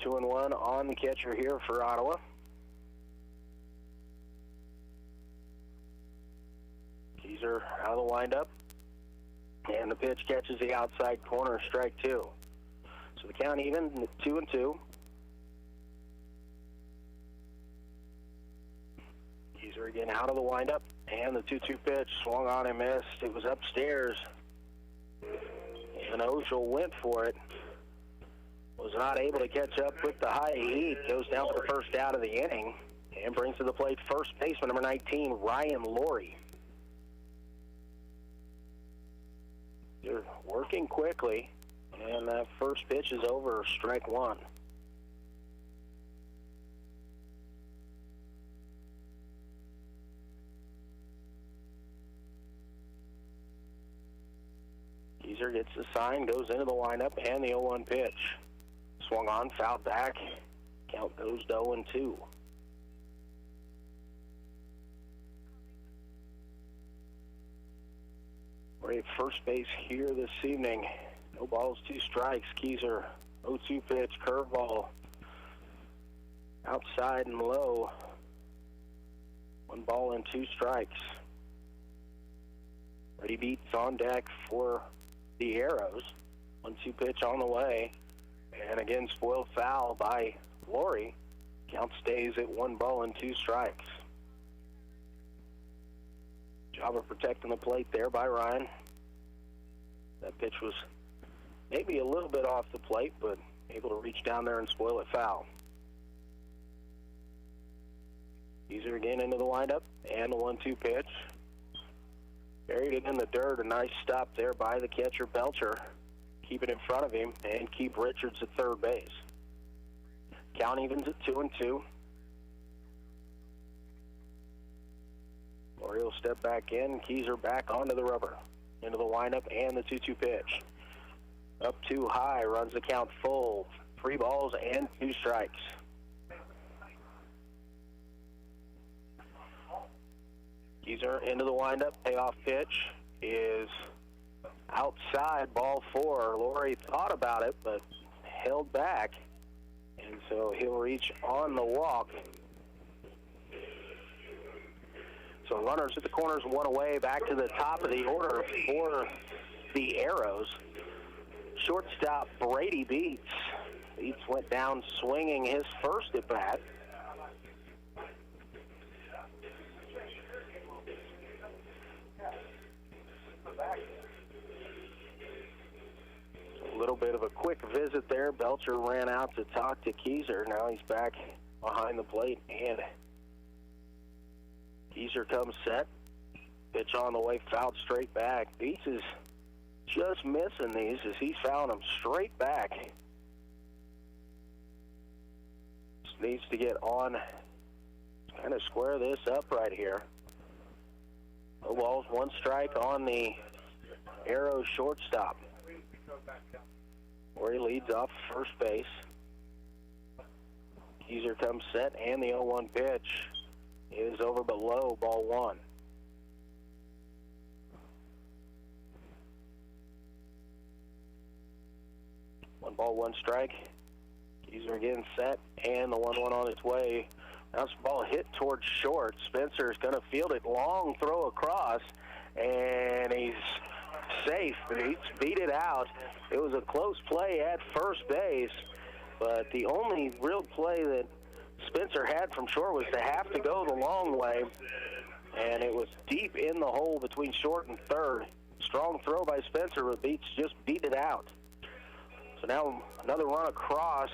[SPEAKER 2] 2-1 on the catcher here for Ottawa. Keyser out of the windup. And the pitch catches the outside corner, strike 2. So the count even, 2-2. Keyser again out of the windup. And the 2-2 pitch swung on and missed. It was upstairs. And Oshel went for it. Was not able to catch up with the high heat. Goes down for the first out of the inning. And brings to the plate first baseman, number 19, Ryan Laurie. They're working quickly. And that first pitch is over, strike 1. Keyser gets the sign, goes into the windup, and the 0-1 pitch. Swung on, fouled back. Count goes to 0-2. We're at first base here this evening. No balls, 2 strikes. Keyser, 0-2 pitch, curveball. Outside and low. 1 ball and 2 strikes. Ready Beats on deck for the Arrows. 1-2 pitch on the way. And again, spoiled foul by Laurie. Count stays at 1 ball and 2 strikes. Job of protecting the plate there by Ryan. That pitch was maybe a little bit off the plate, but able to reach down there and spoil it foul. Keyser again into the windup, and the 1-2 pitch. Buried it in the dirt. A nice stop there by the catcher, Belcher. Keep it in front of him and keep Richards at third base. Count evens at 2-2. Laurie will step back in. Keyser back onto the rubber. Into the windup and the 2-2 pitch. Up too high, runs the count full. 3 balls and 2 strikes. Keyser into the windup. Payoff pitch is outside, ball 4. Laurie thought about it, but held back. And so he'll reach on the walk. So runners at the corners, 1 away, back to the top of the order for the Arrows. Shortstop Brady Beats. Beats went down swinging his first at bat. A little bit of a quick visit there. Belcher ran out to talk to Keyser. Now he's back behind the plate, and Keyser comes set. Pitch on the way, fouled straight back. Beats is just missing these as he's fouling them straight back. Just needs to get on, kind of square this up right here. No balls, 1 strike on the Arrow shortstop. Where he leads off first base. Keyser comes set, and the 0-1 pitch is over but low, ball 1. One ball, 1 strike. Keyser again set, and the 1-1 on its way. Bounce ball hit towards short. Spencer's going to field it. Long throw across, and he's safe. Beats beat it out. It was a close play at first base, but the only real play that Spencer had from short was to have to go the long way, and it was deep in the hole between short and third. Strong throw by Spencer, but Beats just beat it out. So now another run across.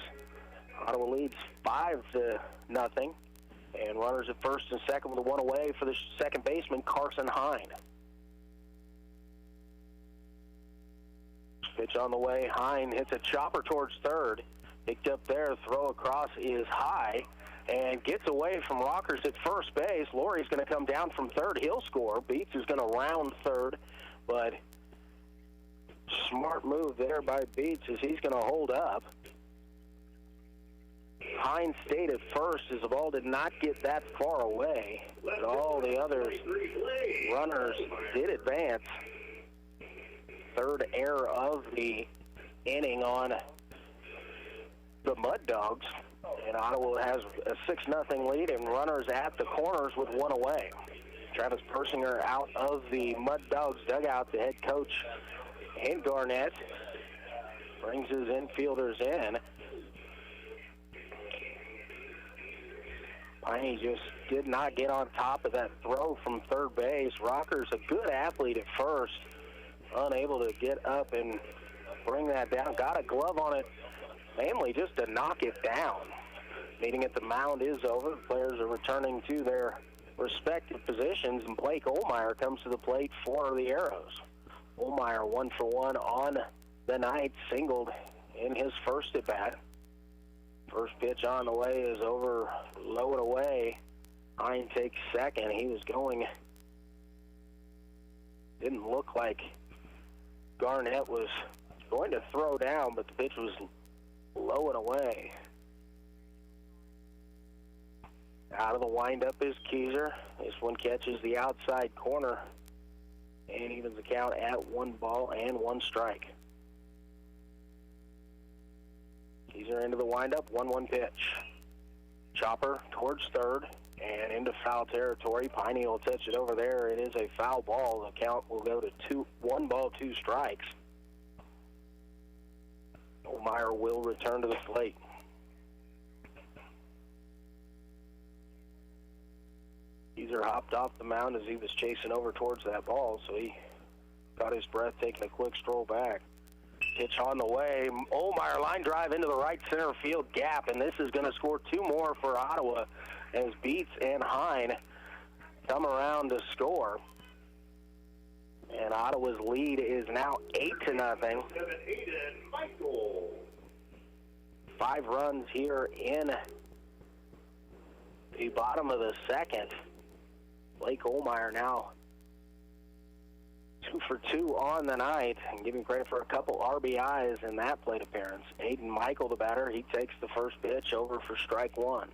[SPEAKER 2] Ottawa leads 5-0, and runners at first and second with a 1 away for the second baseman, Carson Hine. Pitch on the way. Hine hits a chopper towards third. Picked up there. Throw across is high and gets away from Rockers at first base. Laurie's going to come down from third. He'll score. Beats is going to round third, but smart move there by Beats as he's going to hold up. Hine stayed at first as the ball did not get that far away, but all the other runners did advance. Third error of the inning on the Mud Dogs. And Ottawa has a 6-0 lead and runners at the corners with one away. Travis Persinger out of the Mud Dogs dugout, the head coach, and Garnett brings his infielders in. Piney just did not get on top of that throw from third base. Rocker's a good athlete at first, unable to get up and bring that down. Got a glove on it, mainly just to knock it down. Meeting at the mound is over. The players are returning to their respective positions, and Blake Ohlmeyer comes to the plate for the Arrows. Ohlmeyer 1 for 1 on the night, singled in his first at bat. First pitch on the way is over, low and away. Hine takes second. He was going, didn't look like Garnett was going to throw down, but the pitch was low and away. Out of the windup is Keyser. This one catches the outside corner and evens the count at 1 ball and 1 strike. Keyser into the windup, 1-1 pitch. Chopper towards third and into foul territory. Piney will touch it over there. It is a foul ball. The count will go to 1 ball, 2 strikes. Ohlmeyer will return to the plate. Keyser hopped off the mound as he was chasing over towards that ball, so he got his breath, taking a quick stroll back. Pitch on the way. Ohlmeyer line drive into the right center field gap, and this is going to score 2 more for Ottawa as Beets and Hine come around to score. And Ottawa's lead is now 8-0. 5 runs here in the bottom of the second. Blake Ohlmeyer now 2 for 2 on the night, and give him credit for a couple RBIs in that plate appearance. Aiden Michael, the batter, he takes the first pitch over for strike 1.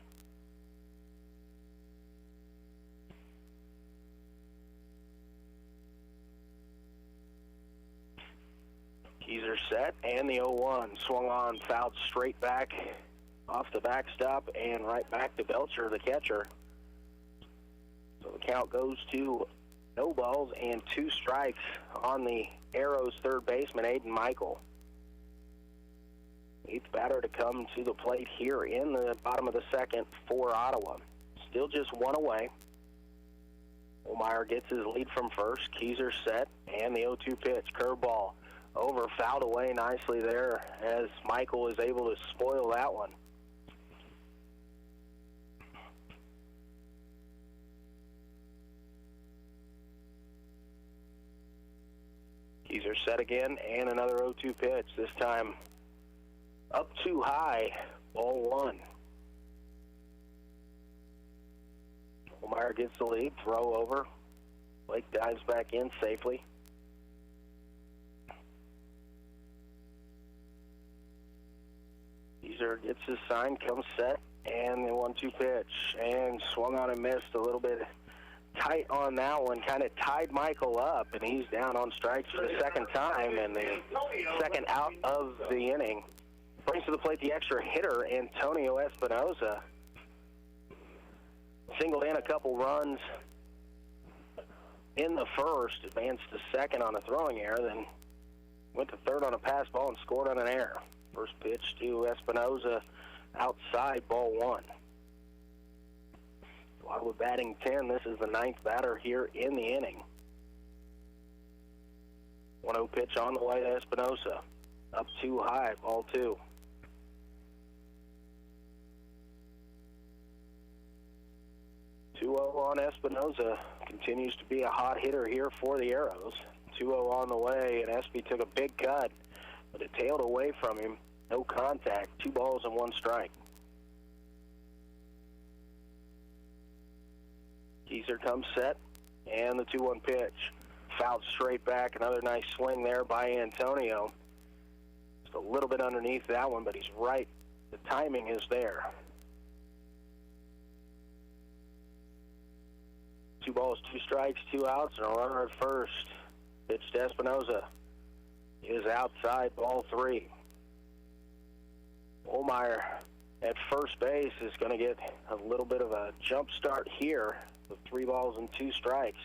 [SPEAKER 2] Keyser set, and the 0-1 swung on, fouled straight back off the backstop and right back to Belcher, the catcher. So the count goes to no balls and 2 strikes on the Arrows third baseman, Aiden Michael. 8th batter to come to the plate here in the bottom of the second for Ottawa. Still just 1 away. Ohlmeyer gets his lead from first. Keyser set, and the 0-2 pitch, curveball. Over, fouled away nicely there as Michael is able to spoil that one. Keyser set again, and another 0-2 pitch, this time up too high, ball 1. Ohlmeyer gets the lead, throw over. Blake dives back in safely. Keyser gets his sign, comes set, and the 1-2 pitch, and swung on and missed a little bit tight on that one, kind of tied Michael up, and he's down on strikes for the second time, and the second out of the inning. Brings to the plate the extra hitter, Antonio Espinoza. Singled in a couple runs in the first, advanced to second on a throwing error, then went to third on a pass ball and scored on an error. First pitch to Espinoza, outside, ball 1. Ottawa batting 10. This is the 9th batter here in the inning. 1-0 pitch on the way to Espinoza. Up too high, ball 2. On Espinoza, continues to be a hot hitter here for the Arrows. 2-0 on the way, and Espy took a big cut, but it tailed away from him. No contact, 2 balls and 1 strike. Keyser comes set, and the 2-1 pitch. Fouled straight back, another nice swing there by Antonio. Just a little bit underneath that one, but he's right. The timing is there. 2 balls, 2 strikes, 2 outs, and a runner at first. Pitch to Espinoza is outside, ball 3. Olmeyer at first base is going to get a little bit of a jump start here with 3 balls and 2 strikes.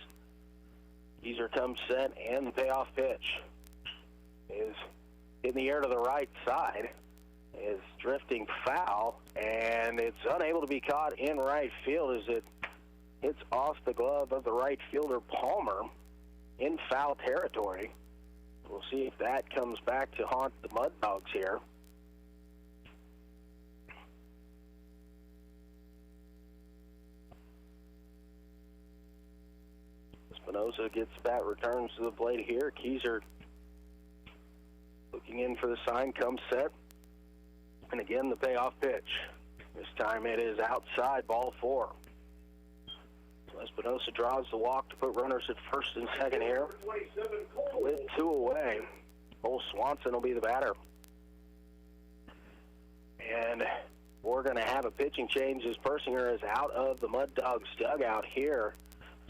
[SPEAKER 2] Geezer comes set, and the payoff pitch is in the air to the right side, is drifting foul, and it's unable to be caught in right field as it hits off the glove of the right fielder Palmer in foul territory. We'll see if that comes back to haunt the Mud Dogs here. Espinosa gets bat, returns to the plate here. Geezer looking in for the sign, comes set. And again, the payoff pitch. This time it is outside, ball 4. So Espinosa draws the walk to put runners at first and second here. With 2 away, Cole Swanson will be the batter. And we're going to have a pitching change as Persinger is out of the Mud Dogs dugout here.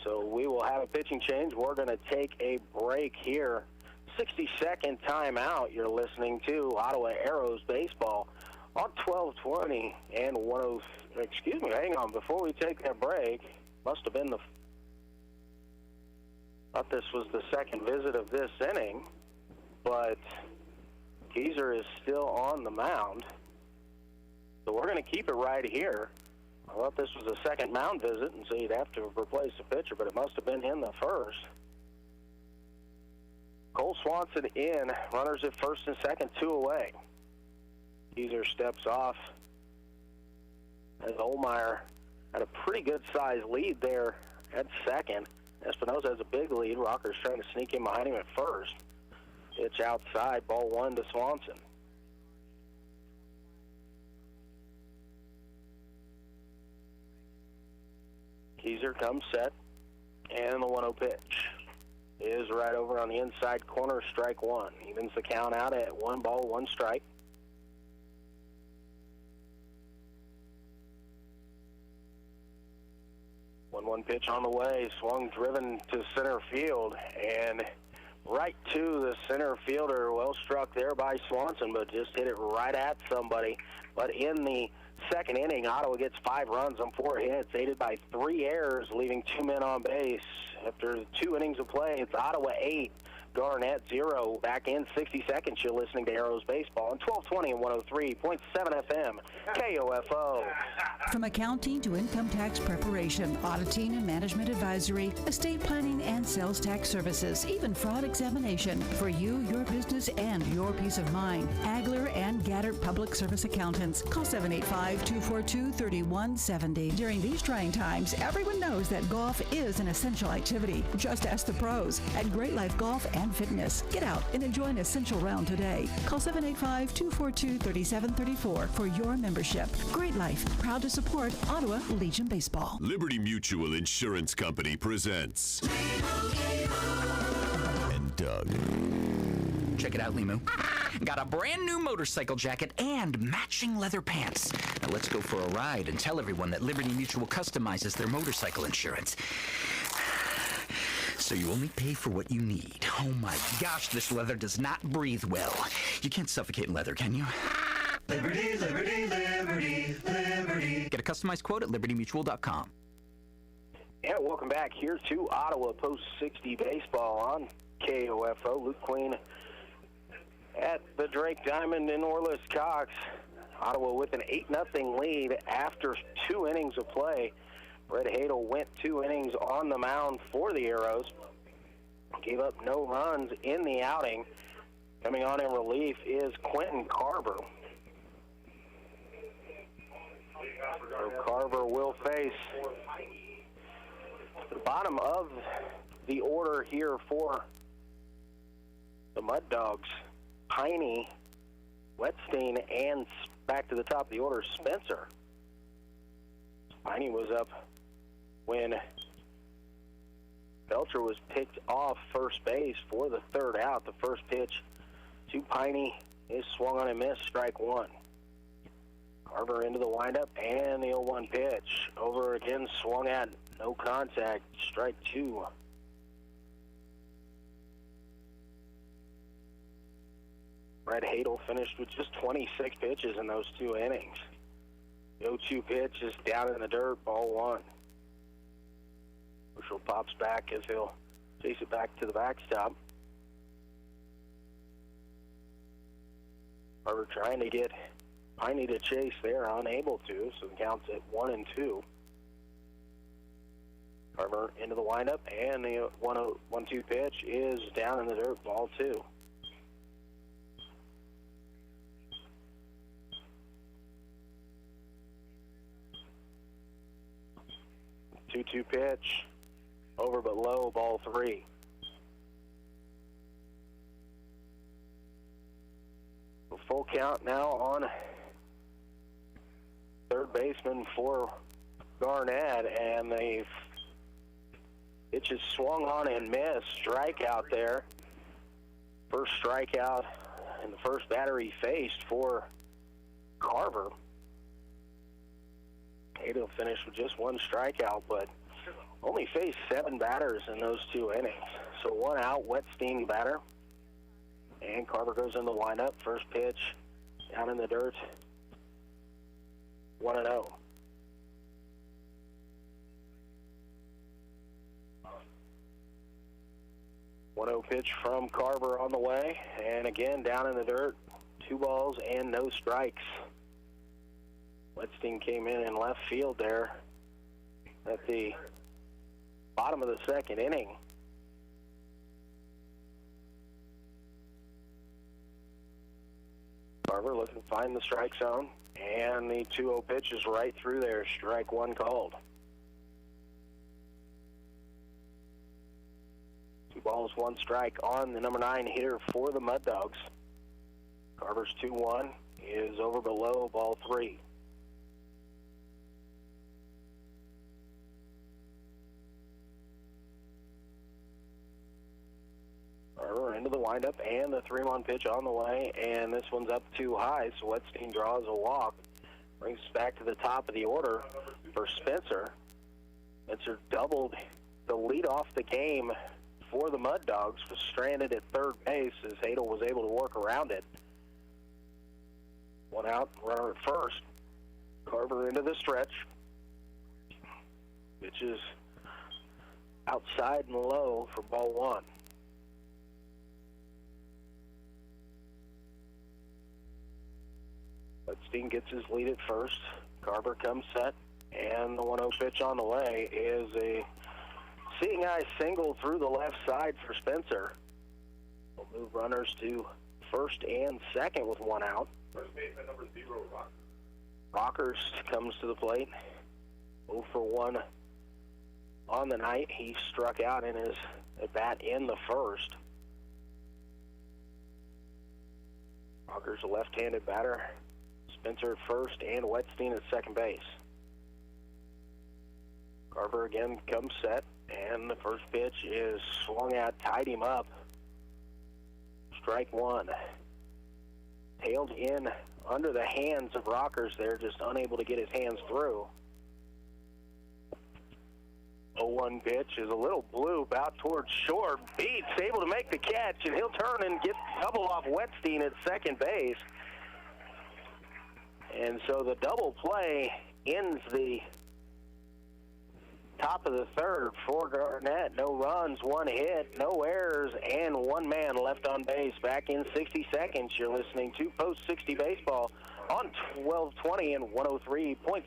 [SPEAKER 2] So we will have a pitching change. We're going to take a break here. 60-second timeout. You're listening to Ottawa Arrows Baseball on 1220 and 10. Excuse me, hang on. Before we take that break, must have been thought this was the second visit of this inning, but Geezer is still on the mound. So we're going to keep it right here. I thought this was a second mound visit, and so you'd have to replace the pitcher, but it must have been in the first. Cole Swanson in, runners at first and second, 2 away. Geezer steps off as Olmeyer had a pretty good-sized lead there at second. Espinosa has a big lead. Rocker's trying to sneak in behind him at first. Pitch outside, ball 1 to Swanson. Geezer comes set, and the 1-0 pitch is right over on the inside corner, strike 1. Evens the count out at 1 ball, 1 strike. One pitch on the way, swung, driven to center field, and right to the center fielder. Well struck there by Swanson, but just hit it right at somebody. But in the second inning, Ottawa gets 5 runs on 4 hits, aided by 3 errors, leaving 2 men on base. After 2 innings of play, it's Ottawa 8, Garnett 0. Back in 60 seconds, you're listening to Arrows Baseball on 1220 and 103.7 FM, KOFO.
[SPEAKER 5] From accounting to income tax preparation, auditing and management advisory, estate planning and sales tax services, even fraud examination. For you, your business, and your peace of mind. Agler and Gaddert Public Service Accountants. Call 785-242-3170. During these trying times, everyone knows that golf is an essential activity. Just ask the pros at Great Life Golf and Fitness. Get out and enjoy an essential round today. Call 785-242-3734 for your membership. Great Life, proud to support Ottawa Legion Baseball.
[SPEAKER 21] Liberty Mutual Insurance Company presents and Doug.
[SPEAKER 22] Check it out, Limu. Got a brand new motorcycle jacket and matching leather pants. Now let's go for a ride and tell everyone that Liberty Mutual customizes their motorcycle insurance. So you only pay for what you need. Oh my gosh, this leather does not breathe well. You can't suffocate in leather, can you? Liberty, liberty, liberty, liberty. Get a customized quote at libertymutual.com.
[SPEAKER 2] Yeah, welcome back here to Ottawa Post 60 Baseball on KOFO. Luke Queen at the Drake Diamond in Orlis Cox. Ottawa with an 8-0 lead after 2 innings of play. Red Hadel went 2 innings on the mound for the Arrows. Gave up no runs in the outing. Coming on in relief is Quentin Carver. So Carver will face the bottom of the order here for the Mud Dogs. Piney, Wetstein, and back to the top of the order, Spencer. Piney was up when Belcher was picked off first base for the 3rd out. The first pitch to Piney is swung on and missed, strike 1. Carver into the windup, and the 0-1 pitch. Over again, swung at, no contact, strike 2. Brett Hadel finished with just 26 pitches in those 2 innings. The 0-2 pitch is down in the dirt, ball 1. Bushel pops back as he'll chase it back to the backstop. Carver trying to get Piney to chase there, unable to, so the count's at 1-2. Carver into the windup, and the 1-2 pitch is down in the dirt, ball 2. The 2-2 pitch, over but low, ball 3. A full count now on third baseman for Garnett, and they've pitch is swung on and missed. Strikeout there. First strikeout in the first batter he faced for Carver. Hadel finished with just 1 strikeout, but only faced 7 batters in those 2 innings. So 1 out, Wetstein batter. And Carver goes in the windup. First pitch down in the dirt. 1-0. Pitch from Carver on the way, and again down in the dirt. 2 balls and no strikes. Wetstein came in left field there at the bottom of the 2nd inning. Carver looking to find the strike zone, and the 2-0 pitch is right through there. Strike 1 called. 2 balls, 1 strike on the number 9 hitter for the Mud Dogs. Carver's 2-1 is over below, ball 3. Carver into the windup, and the 3-1 pitch on the way, and this one's up too high, so Wetstein draws a walk. Brings us back to the top of the order for Spencer. Spencer doubled the lead off the game for the Mud Dogs, was stranded at third base as Hadel was able to work around it. 1 out, runner at first. Carver into the stretch. Pitch is outside and low for ball 1. Wetstein gets his lead at first. Carver comes set, and the 1-0 pitch on the way is a seeing eye single through the left side for Spencer. We'll move runners to first and second with 1 out.
[SPEAKER 20] First baseman number 0,
[SPEAKER 2] Rockers comes to the plate. 0 for 1 on the night. He struck out in his at bat in the first. Rockers a left-handed batter. Spencer at first and Wetstein at second base. Carver again comes set, and the first pitch is swung out, tied him up. Strike 1. Tailed in under the hands of Rockers there, just unable to get his hands through. 0-1 pitch is a little bloop out towards short. Beats able to make the catch, and he'll turn and get double off Wetstein at second base. And so the double play ends the top of the third for Garnett. No runs, 1 hit, no errors, and 1 man left on base. Back in 60 seconds, you're listening to Post 60 Baseball on 1220 and 103.7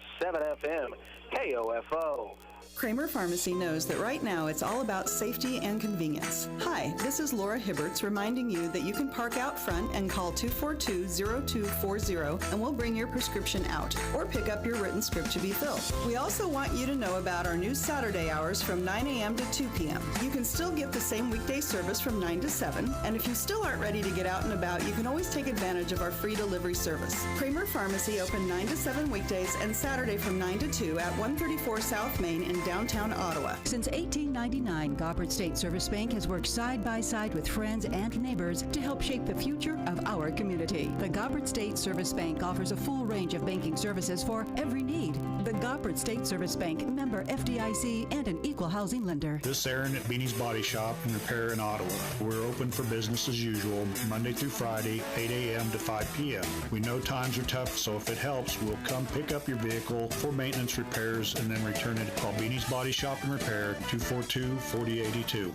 [SPEAKER 2] FM, KOFO.
[SPEAKER 3] Kramer Pharmacy knows that right now it's all about safety and convenience. Hi, this is Laura Hibberts reminding you that you can park out front and call 242-0240 and we'll bring your prescription out or pick up your written script to be filled. We also want you to know about our new Saturday hours from 9 a.m. to 2 p.m. You can still get the same weekday service from 9 to 7, and if you still aren't ready to get out and about, you can always take advantage of our free delivery service. Kramer Pharmacy open 9 to 7 weekdays and Saturday from 9 to 2 at 134 South Main in downtown Ottawa.
[SPEAKER 5] Since 1899, Goppert State Service Bank has worked side by side with friends and neighbors to help shape the future of our community. The Goppert State Service Bank offers a full range of banking services for every need. The Goppert State Service Bank, member FDIC, and an equal housing lender.
[SPEAKER 12] This is Aaron at Beanie's Body Shop and Repair in Ottawa. We're open for business as usual, Monday through Friday, 8 a.m. to 5 p.m. We know times are tough, so if it helps, we'll come pick up your vehicle for maintenance repairs and then return it. Call Beanie's Body Shop and Repair, 242-4082.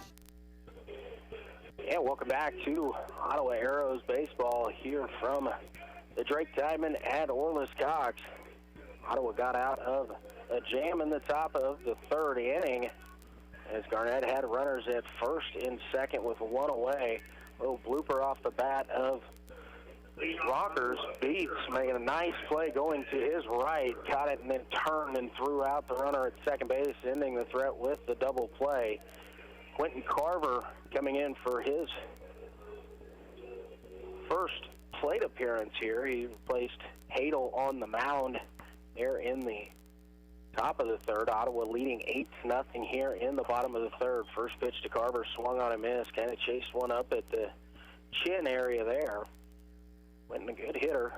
[SPEAKER 2] And welcome back to Ottawa Arrows baseball here from the Drake Diamond at Orlis Cox. Ottawa got out of a jam in the top of the third inning as Garnett had runners at first and second with one away. A little blooper off the bat of Rockers. Beats making a nice play going to his right, caught it and then turned and threw out the runner at second base, ending the threat with the double play. Quentin Carver coming in for his first plate appearance here. He replaced Hadel on the mound there in the top of the third. Ottawa leading 8-0 here in the bottom of the third. First pitch to Carver, swung on a miss, kind of chased one up at the chin area there. Quentin, a good hitter.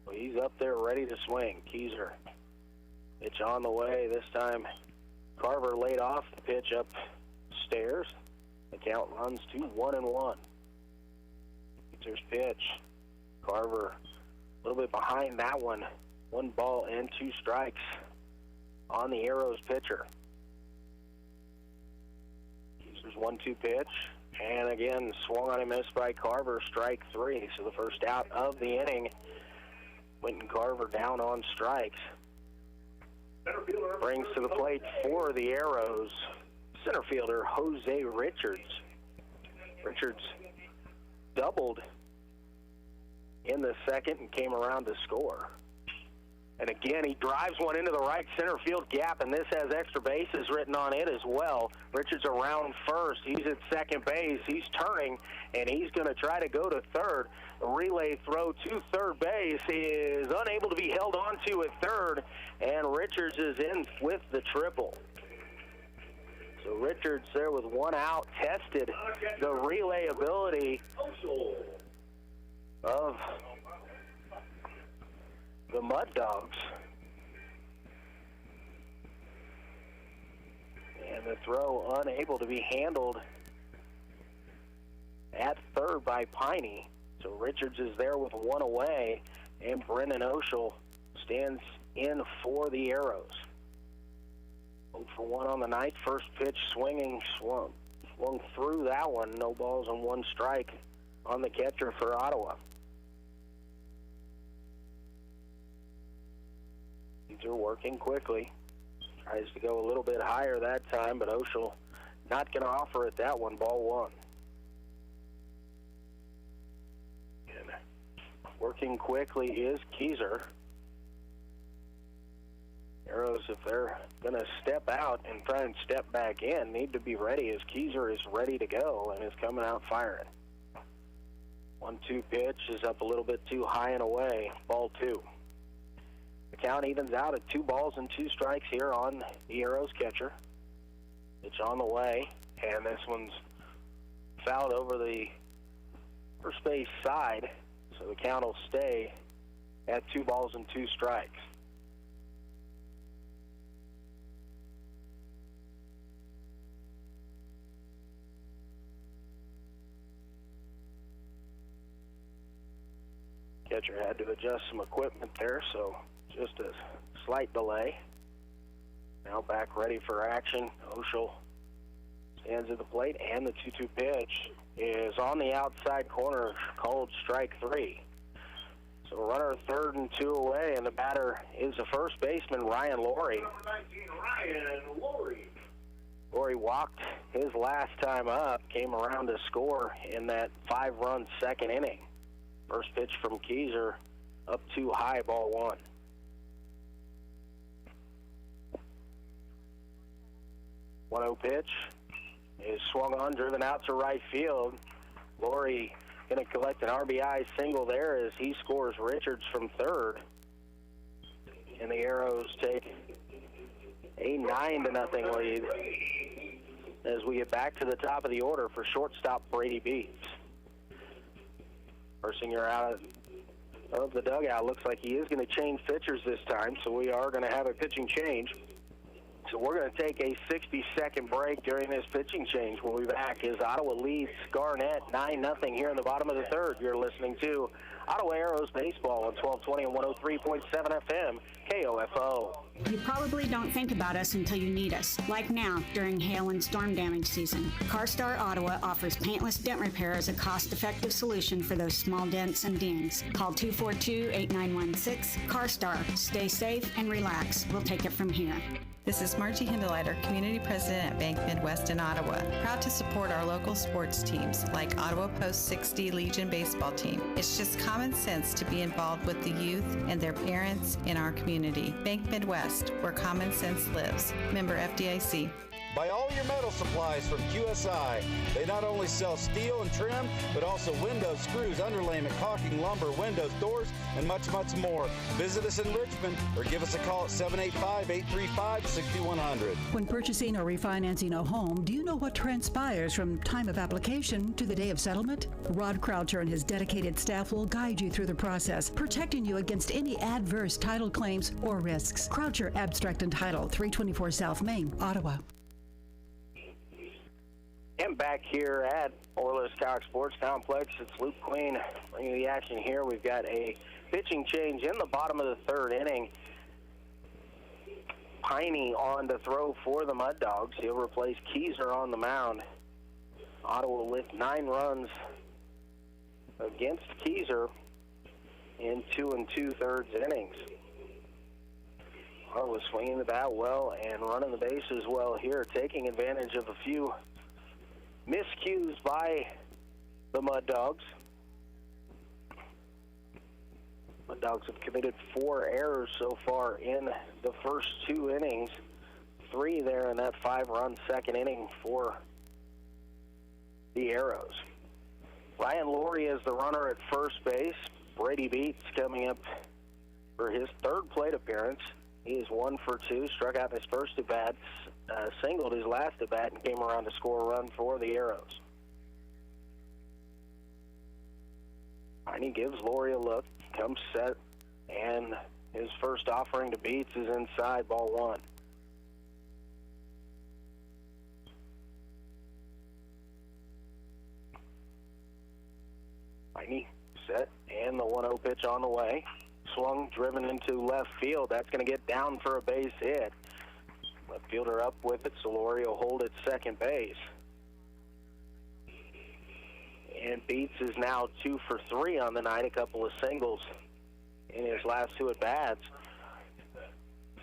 [SPEAKER 2] Well, he's up there ready to swing. Keyser. Pitch on the way. This time Carver laid off the pitch upstairs. The count runs to 1-1. Keyser's pitch. Carver a little bit behind that one. 1 ball and 2 strikes on the Arrows pitcher. Keyser's 1-2 pitch. And again, swung on a miss by Carver, strike 3. So the first out of the inning. Quentin Carver down on strikes. Brings to the plate for the Arrows center fielder Jose Richards. Richards doubled in the second and came around to score. And again, he drives one into the right center field gap, and this has extra bases written on it as well. Richards around first. He's at second base. He's turning, and he's going to try to go to third. The relay throw to third base is unable to be held onto at third, and Richards is in with the triple. So Richards there with one out, tested the relay ability of the Mud Dogs. And the throw unable to be handled at third by Piney. So Richards is there with one away, and Brendan Oshel stands in for the Arrows. 0 for 1 on the night. First pitch swinging, swung through that one. No balls and 1 strike on the catcher for Ottawa. These are working quickly. Tries to go a little bit higher that time, but Oshel not going to offer it that one. Ball 1. And working quickly is Keyser. Arrows, if they're going to step out and try and step back in, need to be ready as Keyser is ready to go and is coming out firing. 1-2 pitch is up a little bit too high and away. Ball 2. The count evens out at 2 balls and 2 strikes here on the Arrows catcher. Pitch on the way, and this one's fouled over the first base side, so the count will stay at 2 balls and 2 strikes. Catcher had to adjust some equipment there, so just a slight delay. Now back ready for action. Oshel stands at the plate, and the 2-2 pitch is on the outside corner, called strike 3. So runner 3rd and 2 away, and the batter is the first baseman, Ryan Laurie.
[SPEAKER 20] Number 19, Ryan Laurie.
[SPEAKER 2] Laurie walked his last time up, came around to score in that 5-run second inning. First pitch from Keyser, up too high, ball 1. .1-0 pitch is swung on, driven out to right field. Laurie going to collect an RBI single there as he scores Richards from third. And the Arrows take a 9-0 lead as we get back to the top of the order for shortstop Brady Beats. First thing you're out of the dugout. Looks like he is going to change pitchers this time, so we are going to have a pitching change. So we're going to take a 60-second break during this pitching change. We'll be back as Ottawa leads Garnett 9-0 here in the bottom of the third. You're listening to Ottawa Arrows Baseball on 1220 and 103.7 FM, KOFO.
[SPEAKER 4] You probably don't think about us until you need us, like now during hail and storm damage season. CarStar Ottawa offers paintless dent repair as a cost-effective solution for those small dents and dings. Call 242-8916. CarStar. Stay safe and relax. We'll take it from here.
[SPEAKER 8] This is Margie Hindeleiter, Community President at Bank Midwest in Ottawa, proud to support our local sports teams like Ottawa Post 60 Legion Baseball Team. It's just common sense to be involved with the youth and their parents in our community. Bank Midwest, where common sense lives. Member FDIC.
[SPEAKER 23] Buy all your metal supplies from QSI. They not only sell steel and trim, but also windows, screws, underlayment, caulking, lumber, windows, doors, and much, much more. Visit us in Richmond or give us a call at 785-835-6100.
[SPEAKER 5] When purchasing or refinancing a home, do you know what transpires from time of application to the day of settlement? Rod Croucher and his dedicated staff will guide you through the process, protecting you against any adverse title claims or risks. Croucher Abstract and Title, 324 South Main, Ottawa.
[SPEAKER 2] And back here at Orla Cox Sports Complex, it's Luke Queen bringing the action here. We've got a pitching change in the bottom of the third inning. Piney on to throw for the Mud Dogs. He'll replace Keyser on the mound. Ottawa with 9 runs against Keyser in 2 2/3 innings. Ottawa swinging the bat well and running the bases well here, taking advantage of a few miscues by the Mud Dogs. Mud Dogs have committed 4 errors so far in the first 2 innings. 3 there in that 5-run second inning for the Arrows. Ryan Laurie is the runner at first base. Brady Beats coming up for his 3rd plate appearance. He is 1 for 2, struck out in his first at-bat, singled his last at-bat, and came around to score a run for the Arrows. Piney gives Laurie a look, comes set, and his first offering to Beats is inside, ball 1. Piney set, and the 1-0 pitch on the way. Swung, driven into left field. That's going to get down for a base hit. Left fielder up with it, so Laurie will hold at second base. And Beats is now 2 for 3 on the night, a couple of singles in his last 2 at-bats.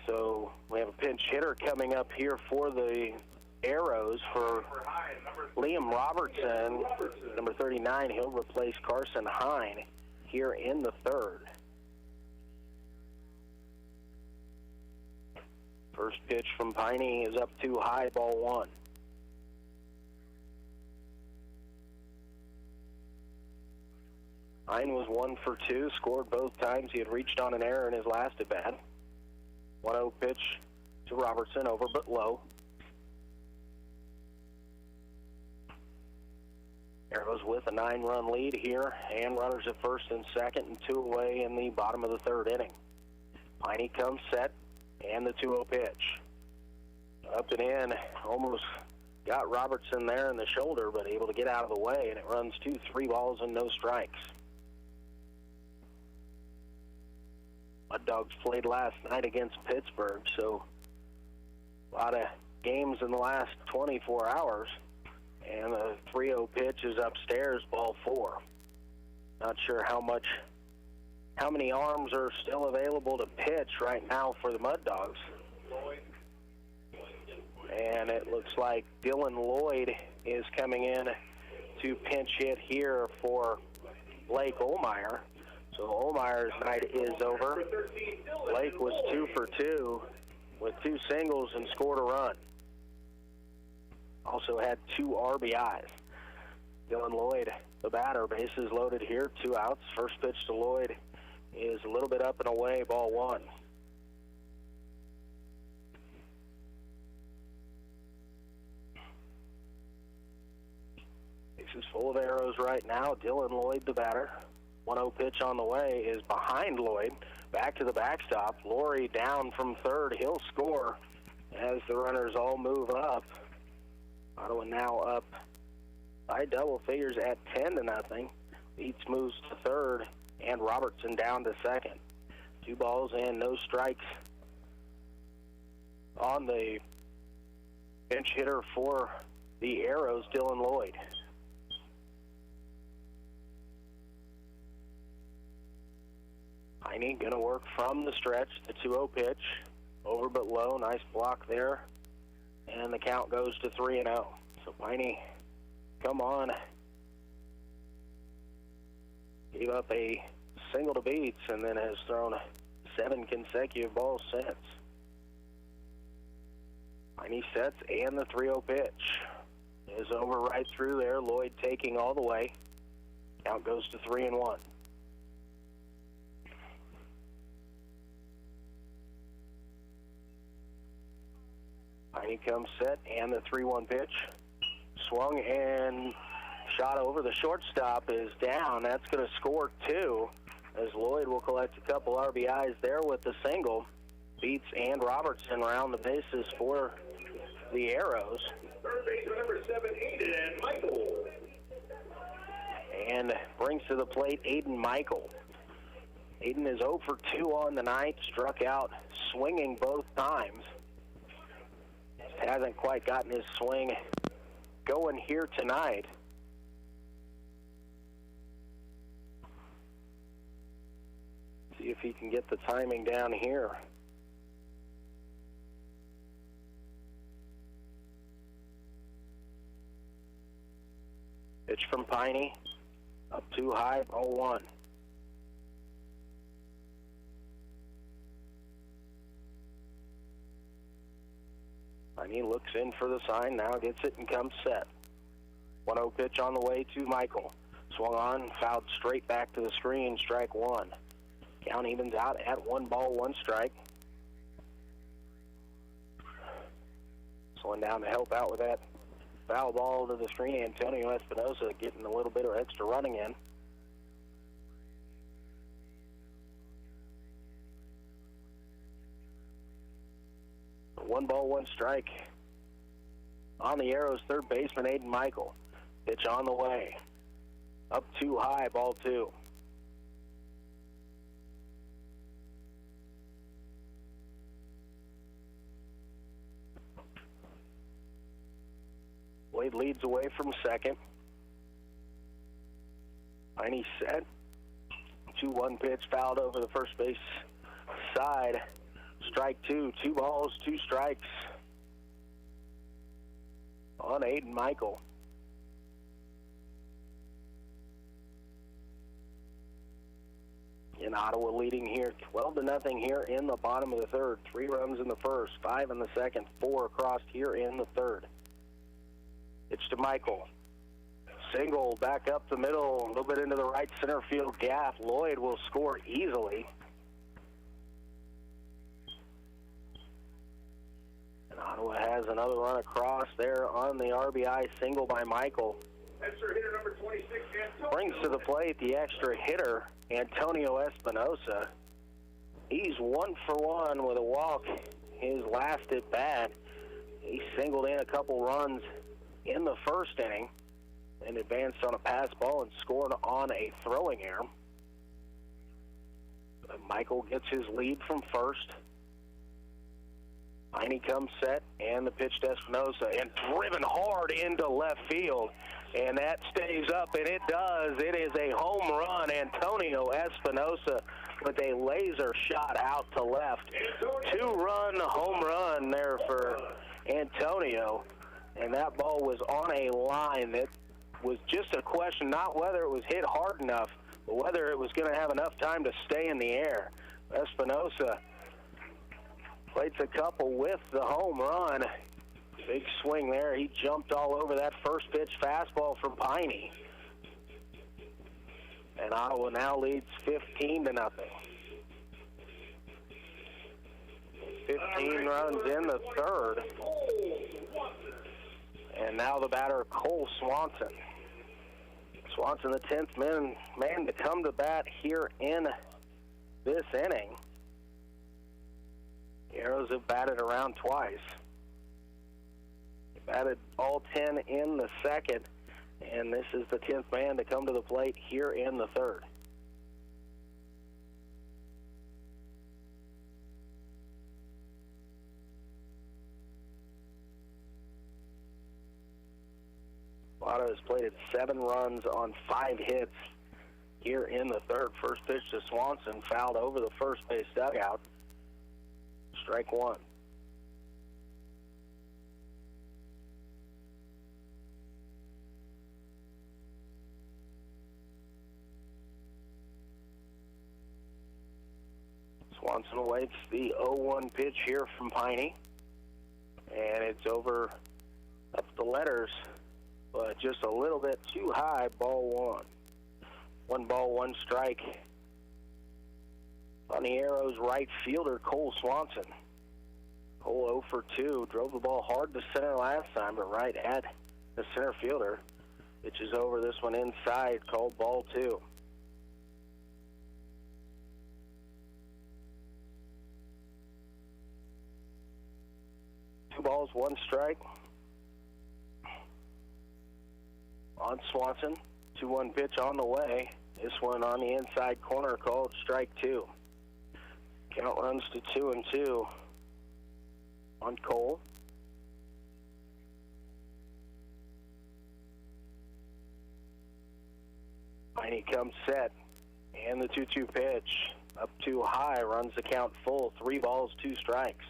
[SPEAKER 2] So we have a pinch hitter coming up here for the Arrows for Liam Robertson, number 39. He'll replace Carson Hine here in the 3rd. First pitch from Piney is up too high, ball 1. Hine was 1 for 2, scored both times. He had reached on an error in his last at-bat. 1-0 pitch to Robertson, over but low. Arrows with a 9-run lead here, and runners at first and second, and 2 away in the bottom of the 3rd inning. Piney comes set, and the 2-0 pitch. Up and in, almost got Robertson there in the shoulder, but able to get out of the way, and it runs 2 3 balls and no strikes. Mud Dogs played last night against Pittsburgh, so a lot of games in the last 24 hours, and the 3-0 pitch is upstairs, ball 4. Not sure how many arms are still available to pitch right now for the Mud Dogs. And it looks like Dylan Lloyd is coming in to pinch hit here for Blake Olmeyer. So Olmeyer's night is over. Blake was 2 for 2 with 2 singles and scored a run. Also had 2 RBIs. Dylan Lloyd, the batter, bases loaded here, 2 outs. First pitch to Lloyd is a little bit up and away, ball 1. Bases full of Arrows right now. Dylan Lloyd, the batter. 1-0 pitch on the way is behind Lloyd. Back to the backstop. Laurie down from third. He'll score as the runners all move up. Ottawa now up by double figures at 10-0. Beats moves to third, and Robertson down to second. 2 balls and no strikes on the bench hitter for the Arrows, Dylan Lloyd. Heine going to work from the stretch, the 2-0 pitch. Over but low, nice block there. And the count goes to 3-0. So Heine, come on. Gave up a single to Beats and then has thrown 7 consecutive balls since. Heine sets, and the 3-0 pitch is over right through there. Lloyd taking all the way. Count goes to 3-1. Heine comes set, and the 3-1 pitch. Swung and shot over the shortstop is down. That's going to score 2, as Lloyd will collect a couple RBIs there with the single. Beats and Robertson round the bases for the Arrows.
[SPEAKER 20] Third baseman number 7, Aiden Michael.
[SPEAKER 2] And brings to the plate Aiden Michael. Aiden is 0 for 2 on the night, struck out swinging both times. Hasn't quite gotten his swing going here tonight. See if he can get the timing down here. Pitch from Piney, up too high, 0-1. Piney looks in for the sign, now gets it and comes set. 1-0 pitch on the way to Michael. Swung on, fouled straight back to the screen, strike 1. Count evens out at 1 ball, 1 strike. Slowing down to help out with that foul ball to the screen. Antonio Espinosa getting a little bit of extra running in. One ball, 1 strike on the Arrows' third baseman, Aiden Michael. Pitch on the way. Up too high, ball 2. Wade leads away from second. Piney set. 2-1 pitch fouled over the first base side. Strike 2. 2 balls, 2 strikes on Aiden Michael. In Ottawa leading here 12-0 here in the bottom of the third. 3 runs in the first, 5 in the second, 4 across here in the third. Pitch to Michael. Single back up the middle, a little bit into the right center field gap. Lloyd will score easily. And Ottawa has another run across there on the RBI single by Michael.
[SPEAKER 20] Extra hitter number 26, Antonio.
[SPEAKER 2] Brings to the plate the extra hitter, Antonio Espinosa. He's 1 for 1 with a walk his last at bat. He singled in a couple runs in the first inning and advanced on a pass ball and scored on a throwing error. Michael gets his lead from first. Piney comes set, and the pitch to Espinosa, and driven hard into left field. And that stays up, and it does. It is a home run. Antonio Espinosa with a laser shot out to left. 2-run home run there for Antonio. And that ball was on a line that was just a question, not whether it was hit hard enough, but whether it was going to have enough time to stay in the air. Espinosa plates a couple with the home run. Big swing there. He jumped all over that first pitch fastball from Piney. And Ottawa now leads 15-0. 15 runs in the third. And now the batter, Cole Swanson. Swanson, the 10th man to come to bat here in this inning. The Arrows have batted around twice. They batted all 10 in the second, and this is the 10th man to come to the plate here in the third. Otto has plated 7 runs on 5 hits here in the third. First pitch to Swanson, fouled over the first base dugout. Strike one. Swanson awaits the 0-1 pitch here from Piney. And it's over up the letters, but just a little bit too high, ball one. 1 ball, 1 strike on the Arrows right fielder, Cole Swanson. Cole 0 for 2, drove the ball hard to center last time, but right at the center fielder. Pitches over this one inside, called ball 2. Two balls, 1 strike on Swanson. 2-1 pitch on the way. This one on the inside corner, called strike 2. Count runs to 2-2 on Cole. Piney comes set, and the 2-2 pitch up too high, runs the count full. 3 balls, 2 strikes.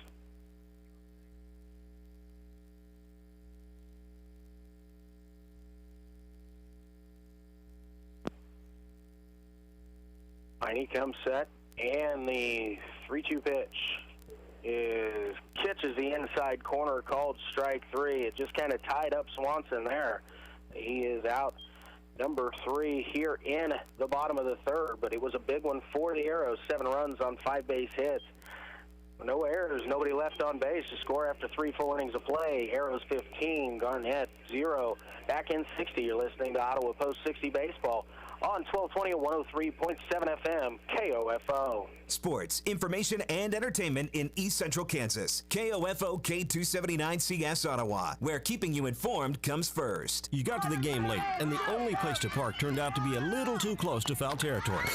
[SPEAKER 2] Piney comes set, and the 3-2 pitch catches the inside corner, called strike 3. It just kind of tied up Swanson there. He is out number 3 here in the bottom of the third, but it was a big one for the Arrows. 7 runs on 5 base hits. No errors, nobody left on base to score after 3 full innings of play. Arrows 15, Garnett 0. Back in 60, you're listening to Ottawa Post 60 Baseball on 1220 and 103.7 FM, KOFO.
[SPEAKER 15] Sports, information, and entertainment in East Central Kansas. KOFO K279CS Ottawa, where keeping you informed comes first.
[SPEAKER 1] You got to the game late, and the only place to park turned out to be a little too close to foul territory.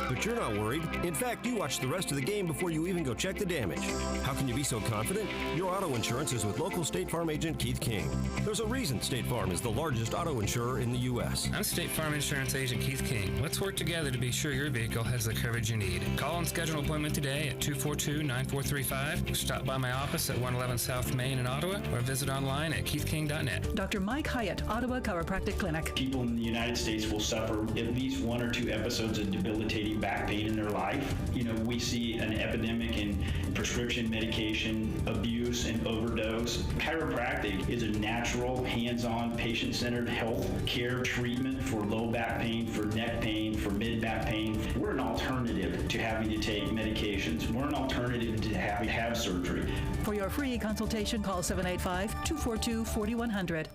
[SPEAKER 1] But you're not worried. In fact, you watch the rest of the game before you even go check the damage. How can you be so confident? Your auto insurance is with local State Farm agent Keith King. There's a reason State Farm is the largest auto insurer in the U.S.
[SPEAKER 16] I'm State Farm Insurance Agent Keith King. Let's work together to be sure your vehicle has the coverage you need. Call and schedule an appointment today at 242-9435. Stop by my office at 111 South Main in Ottawa, or visit online at keithking.net.
[SPEAKER 5] Dr. Mike Hyatt, Ottawa Chiropractic Clinic.
[SPEAKER 17] People in the United States will suffer at least 1 or 2 episodes of debilitating back pain in their life. You know, we see an epidemic in prescription medication abuse and overdose. Chiropractic is a natural, hands-on, patient-centered health care treatment for low back pain, for neck pain, for mid-back pain. We're an alternative to having to take medications. We're an alternative to having to have surgery.
[SPEAKER 5] For your free consultation, call 785-242-4100.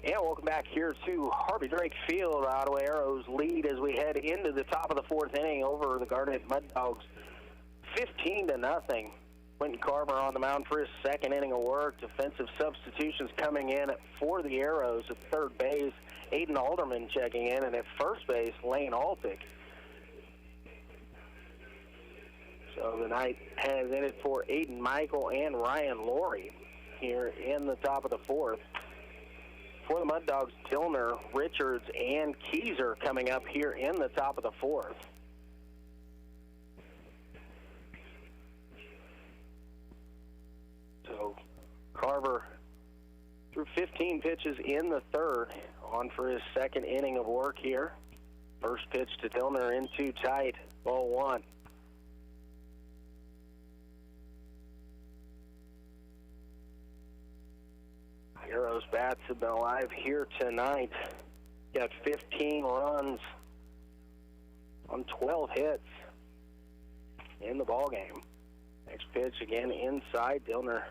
[SPEAKER 2] And welcome back here to Harvey Drake Field. Ottawa Arrows lead as we head into the top of the 4th inning over the Garnett Mud Dogs, 15-0. Quentin Carver on the mound for his 2nd inning of work. Defensive substitutions coming in for the Arrows at third base. Aiden Alderman checking in, and at first base, Lane Alpick. So the night has ended for Aiden Michael and Ryan Laurie here in the top of the 4th. For the Mud Dogs, Tilner, Richards, and Keyser coming up here in the top of the 4th. So Carver threw 15 pitches in the 3rd, on for his 2nd inning of work here. First pitch to Tilner in too tight, ball 1. Arrows bats have been alive here tonight. Got 15 runs on 12 hits in the ball game. Next pitch again inside. Dillner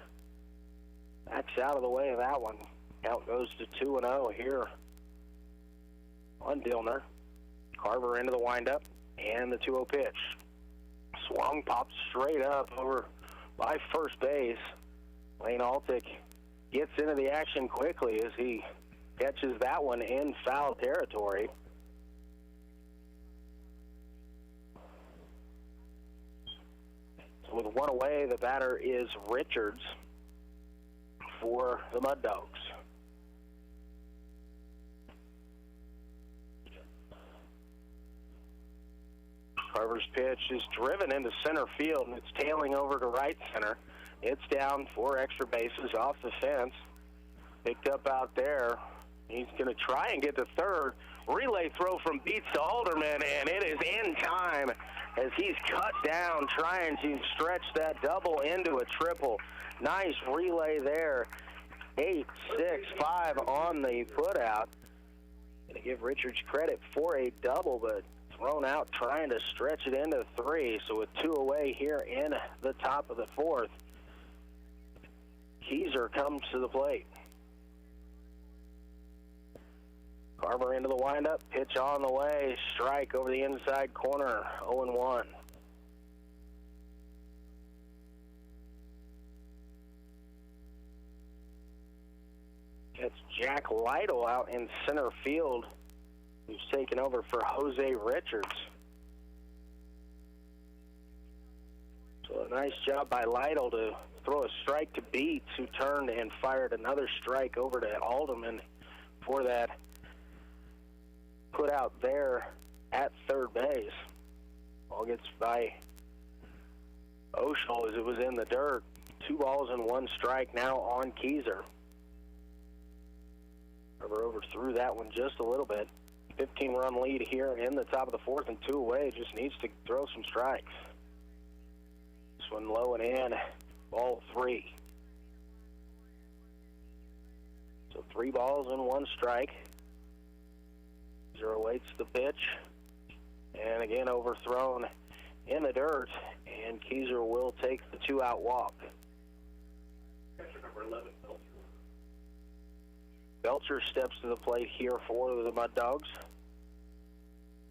[SPEAKER 2] Backs out of the way of that one. Count goes to 2-0 here on Dillner. Carver into the windup and the 2-0 pitch. Swung, pops straight up over by first base. Lane Altick gets into the action quickly as he catches that one in foul territory. So with one away, the batter is Richards for the Mud Dogs. Carver's pitch is driven into center field, and it's tailing over to right center. It's down 4 extra bases off the fence. Picked up out there. He's going to try and get to third. Relay throw from Beats to Alderman, and it is in time as he's cut down, trying to stretch that double into a triple. Nice relay there. 8-6-5 on the putout. Going to give Richards credit for a double, but thrown out trying to stretch it into 3. So with 2 away here in the top of the 4th, Keyser comes to the plate. Carver into the windup, pitch on the way, strike over the inside corner, 0-1. That's Jack Lytle out in center field, who's taken over for Jose Richards. So a nice job by Lytle to throw a strike to Beats, who turned and fired another strike over to Alderman for that put out there at third base. Ball gets by Oshel as it was in the dirt. 2 balls and 1 strike now on Keyser. Carver overthrew that one just a little bit. 15-run lead here in the top of the 4th and 2 away. Just needs to throw some strikes. This one low and in. Ball 3. So 3 balls and 1 strike. Keyser awaits the pitch. And again overthrown in the dirt. And Keyser will take the 2-out walk.
[SPEAKER 20] Catcher number 11,
[SPEAKER 2] Belcher steps to the plate here for the Mud Dogs.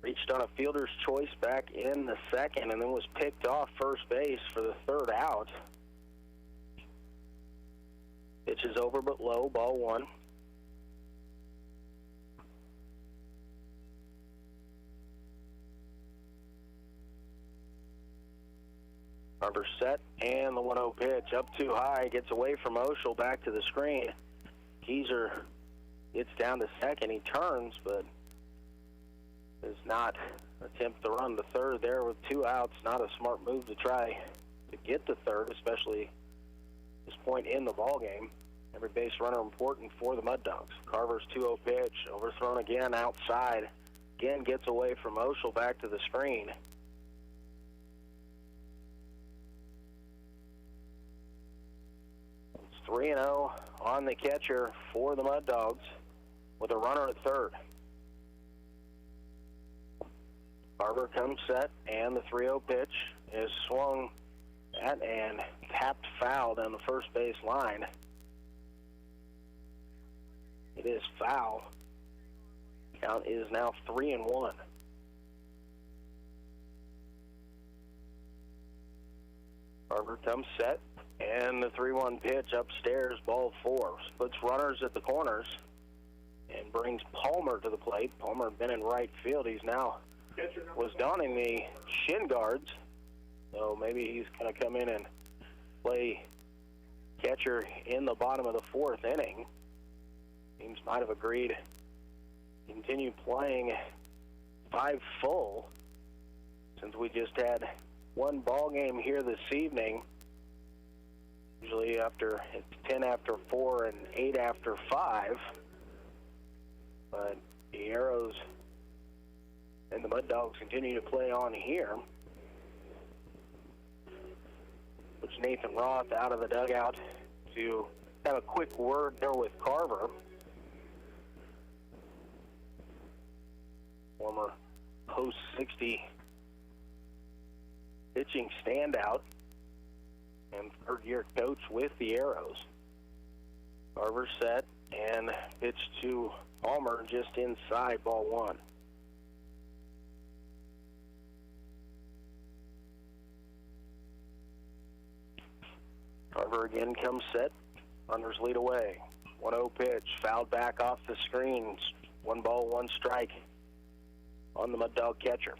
[SPEAKER 2] Reached on a fielder's choice back in the 2nd and then was picked off first base for the 3rd out. Pitch is over but low, ball 1. Carver set, and the 1-0 pitch up too high, gets away from Oshel, back to the screen. Keyser gets down to 2nd. He turns, but does not attempt to run to 3rd there with 2 outs. Not a smart move to try to get to 3rd, especially at this point in the ball game. Every base runner important for the Mud Dogs. Carver's 2-0 pitch, overthrown again outside. Again gets away from Oshel, back to the screen. It's 3-0 on the catcher for the Mud Dogs with a runner at 3rd. Carver comes set, and the 3-0 pitch is swung at and tapped foul down the first base line. It is foul. Count is now 3-1. Carver comes set, and the 3-1 pitch upstairs, ball 4. Splits runners at the corners and brings Palmer to the plate. Palmer had been in right field. He's now was donning the shin guards, so maybe he's going to come in and play catcher in the bottom of the 4th inning. Teams might have agreed to continue playing 5 full since we just had 1 ball game here this evening. Usually after it's 10 after 4 and 8 after 5. But the Arrows and the Mud Dogs continue to play on here. Which Nathan Roth out of the dugout to have a quick word there with Carver. Former post 60 pitching standout and 3rd-year coach with the Arrows. Carver set and pitch to Palmer just inside ball one. Carver again comes set. Runners lead away. 1-0 pitch, fouled back off the screens. 1 ball, 1 strike on the Mud Dog catcher.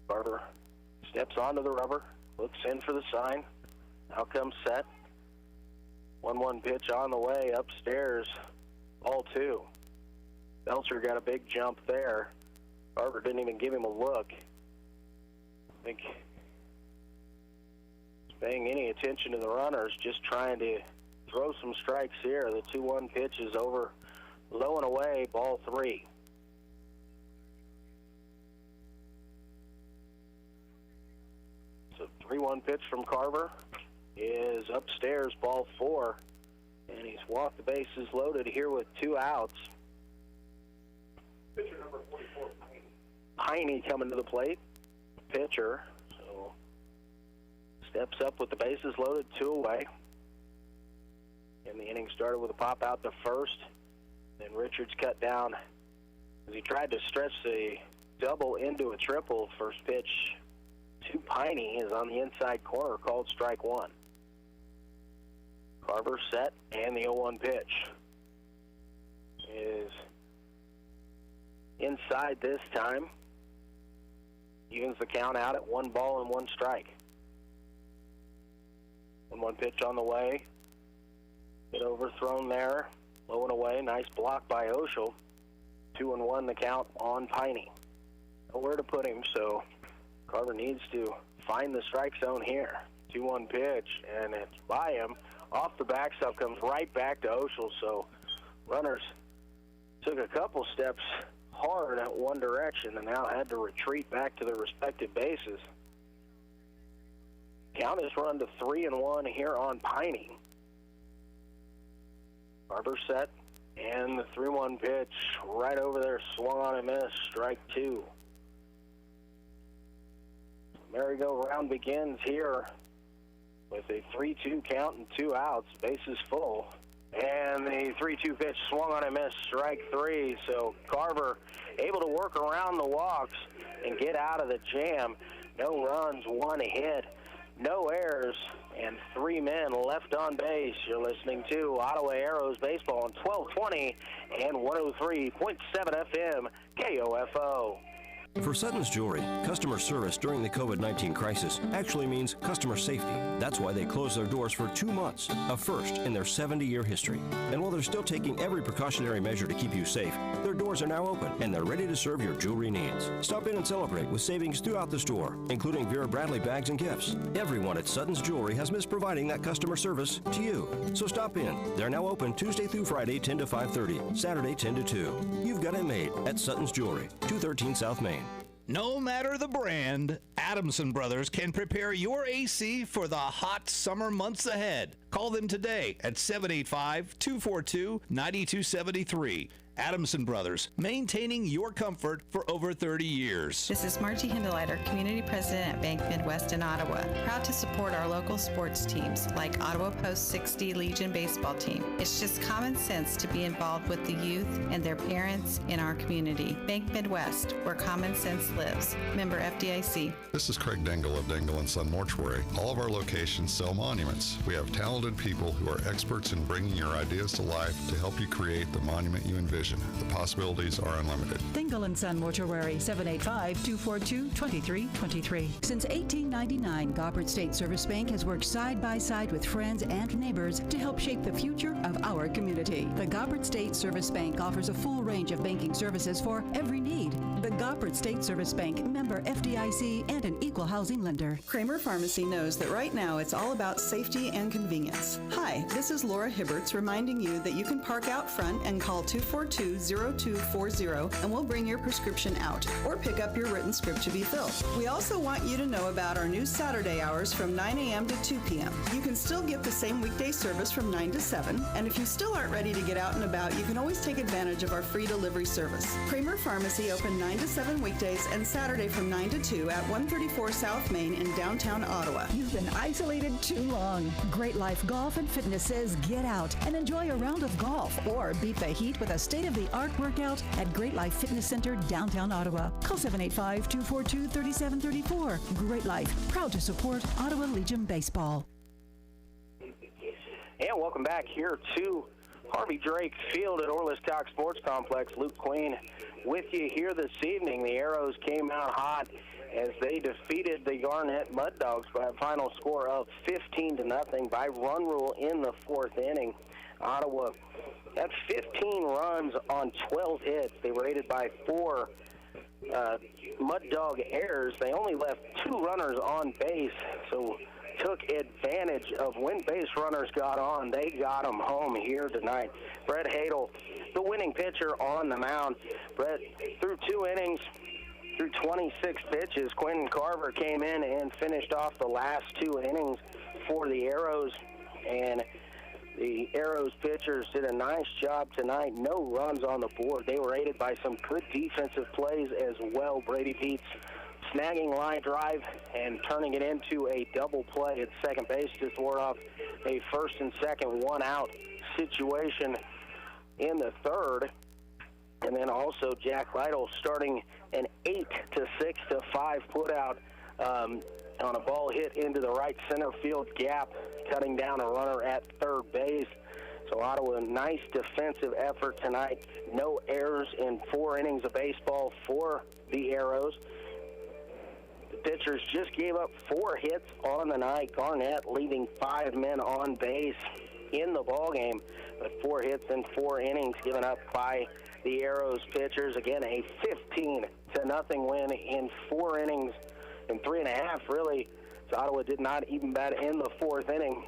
[SPEAKER 2] Carver steps onto the rubber, looks in for the sign. Now comes set. 1-1 pitch on the way, upstairs, ball 2. Belcher got a big jump there. Carver didn't even give him a look. I think he's paying any attention to the runners, just trying to throw some strikes here. The 2-1 pitch is over, low and away, ball 3. So 3-1 pitch from Carver is upstairs, ball 4. And he's walked the bases loaded here with 2 outs. Pitcher number 44, Piney coming to the plate. Pitcher, so steps up with the bases loaded, 2 away. And the inning started with a pop out to first. Then Richards cut down as he tried to stretch the double into a triple. First pitch to Piney is on the inside corner, called strike 1. Carver set, and the 0-1 pitch is inside this time. Evens the count out at 1 ball and 1 strike. 1-1 pitch on the way. Get overthrown there. Low and away. Nice block by Oshel. 2-1 the count on Piney. Nowhere to put him, so Carver needs to find the strike zone here. 2-1 pitch, and it's by him. Off the backstop, comes right back to Oshel, so runners took a couple steps hard at one direction and now had to retreat back to their respective bases. Count is run to 3-1 here on Piney. Carver set, and the 3-1 pitch right over there, swung on and missed, strike 2. Merry-go-round begins here with a 3-2 count and 2 outs, bases full. And the 3-2 pitch swung on and missed, strike 3. So Carver able to work around the walks and get out of the jam. No runs, 1 hit, no errors, and 3 men left on base. You're listening to Ottawa Arrows Baseball on 1220 and 103.7 FM KOFO.
[SPEAKER 1] For Sutton's Jewelry, customer service during the COVID-19 crisis actually means customer safety. That's why they closed their doors for 2 months, a first in their 70-year history. And while they're still taking every precautionary measure to keep you safe, their doors are now open and they're ready to serve your jewelry needs. Stop in and celebrate with savings throughout the store, including Vera Bradley bags and gifts. Everyone at Sutton's Jewelry has missed providing that customer service to you. So stop in. They're now open Tuesday through Friday, 10 to 5:30, Saturday, 10 to 2. You've got it made at Sutton's Jewelry, 213 South Main.
[SPEAKER 7] No matter the brand, Adamson Brothers can prepare your AC for the hot summer months ahead. Call them today at 785-242-9273. Adamson Brothers, maintaining your comfort for over 30 years.
[SPEAKER 8] This is Margie Hindeleiter, Community President at Bank Midwest in Ottawa, proud to support our local sports teams like Ottawa Post 60 Legion Baseball Team. It's just common sense to be involved with the youth and their parents in our community. Bank Midwest, where common sense lives. Member FDIC.
[SPEAKER 9] This is Craig Dingle of Dingle & Son Mortuary. All of our locations sell monuments. We have talented people who are experts in bringing your ideas to life to help you create the monument you envision. The possibilities are unlimited.
[SPEAKER 5] Dingle & Son Mortuary, 785-242-2323. Since 1899, Goppert State Service Bank has worked side by side with friends and neighbors to help shape the future of our community. The Goppert State Service Bank offers a full range of banking services for every need. The Goppert State Service Bank, member FDIC, and an equal housing lender.
[SPEAKER 3] Kramer Pharmacy knows that right now it's all about safety and convenience. convenience. Hi, this is Laura Hibberts reminding you that you can park out front and call 242-0240 and we'll bring your prescription out or pick up your written script to be filled. We also want you to know about our new Saturday hours from 9 a.m. to 2 p.m. You can still get the same weekday service from 9 to 7, and if you still aren't ready to get out and about, you can always take advantage of our free delivery service. Kramer Pharmacy open 9 to 7 weekdays and Saturday from 9 to 2 at 134 South Main in downtown Ottawa.
[SPEAKER 5] You've been isolated too long. Great Life Golf and Fitness says get out and enjoy a round of golf or beat the heat with a state-of-the-art workout at Great Life Fitness Center, downtown Ottawa. Call 785-242-3734. Great Life, proud to support Ottawa Legion Baseball.
[SPEAKER 2] And welcome back here to Harvey Drake Field at Orlis Cox Sports Complex. Luke Queen with you here this evening. The Arrows came out hot as they defeated the Garnett Mud Dogs by a final score of 15-0 by run rule in the fourth inning. Ottawa had 15 runs on 12 hits. They were aided by 4 Mud Dog errors. They only left 2 runners on base, so took advantage of when base runners got on. They got them home here tonight. Brett Hadel, the winning pitcher on the mound. Brett, through 2 innings, through 26 pitches, Quentin Carver came in and finished off the last 2 innings for the Arrows. And the Arrows pitchers did a nice job tonight. No runs on the board. They were aided by some good defensive plays as well. Brady Peets snagging line drive and turning it into a double play at second base to thwart off a first and second 1-out situation in the third. And then also Jack Lytle starting an 8-6-5 putout on a ball hit into the right center field gap, cutting down a runner at third base. So Ottawa, a nice defensive effort tonight. No errors in 4 innings of baseball for the Arrows. The pitchers just gave up 4 hits on the night. Garnett leaving 5 men on base in the ballgame, but 4 hits in 4 innings given up by the Arrows pitchers. Again, a 15-0 win in 4 innings and 3.5, really. So Ottawa did not even bat in the 4th inning,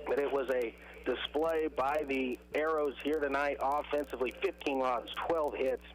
[SPEAKER 2] but it was a display by the Arrows here tonight offensively. 15 runs, 12 hits,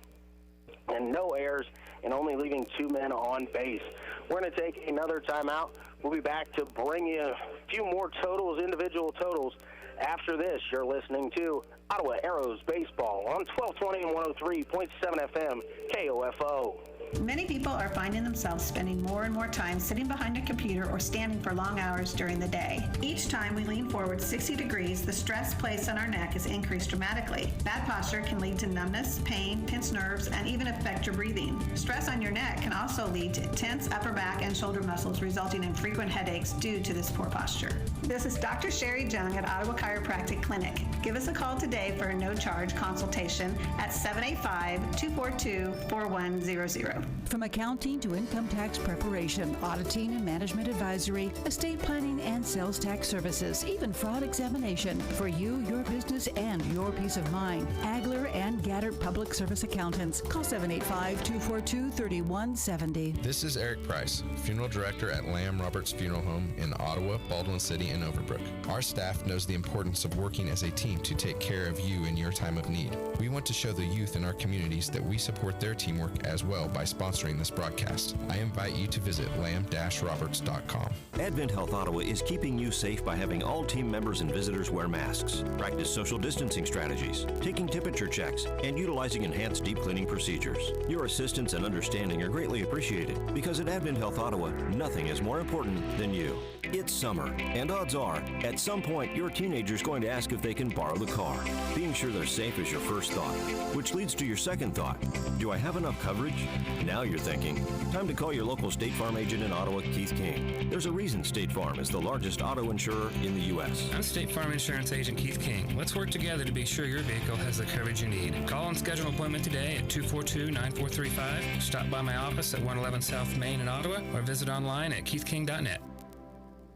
[SPEAKER 2] and no errors, and only leaving 2 men on base. We're going to take another timeout. We'll be back to bring you a few more totals, individual totals. After this, you're listening to Ottawa Arrows Baseball on 1220 and 103.7 FM, KOFO.
[SPEAKER 10] Many people are finding themselves spending more and more time sitting behind a computer or standing for long hours during the day. Each time we lean forward 60 degrees, the stress placed on our neck is increased dramatically. Bad posture can lead to numbness, pain, tense nerves, and even affect your breathing. Stress on your neck can also lead to tense upper back and shoulder muscles, resulting in frequent headaches due to this poor posture. This is Dr. Sherry Jung at Ottawa Chiropractic Clinic. Give us a call today for a no-charge consultation at 785-242-4100.
[SPEAKER 5] From accounting to income tax preparation, auditing and management advisory, estate planning and sales tax services, even fraud examination. For you, your business, and your peace of mind. Agler and Gaddard Public Service Accountants. Call 785-242-3170.
[SPEAKER 19] This is Eric Price, Funeral Director at Lamb Roberts Funeral Home in Ottawa, Baldwin City, and Overbrook. Our staff knows the importance of working as a team to take care of you in your time of need. We want to show the youth in our communities that we support their teamwork as well by sponsoring this broadcast. I invite you to visit lamb-roberts.com.
[SPEAKER 1] Advent Health Ottawa is keeping you safe by having all team members and visitors wear masks, practice social distancing strategies, taking temperature checks, and utilizing enhanced deep cleaning procedures. Your assistance and understanding are greatly appreciated because at Advent Health Ottawa, nothing is more important than you. It's summer, and odds are, at some point, your teenager's going to ask if they can borrow the car. Being sure they're safe is your first thought, which leads to your second thought. Do I have enough coverage? Now you're thinking, time to call your local State Farm agent in Ottawa, Keith King. There's a reason State Farm is the largest auto insurer in the U.S.
[SPEAKER 16] I'm State Farm Insurance Agent Keith King. Let's work together to be sure your vehicle has the coverage you need. Call and schedule an appointment today at 242-9435. Stop by my office at 111 South Main in Ottawa or visit online at keithking.net.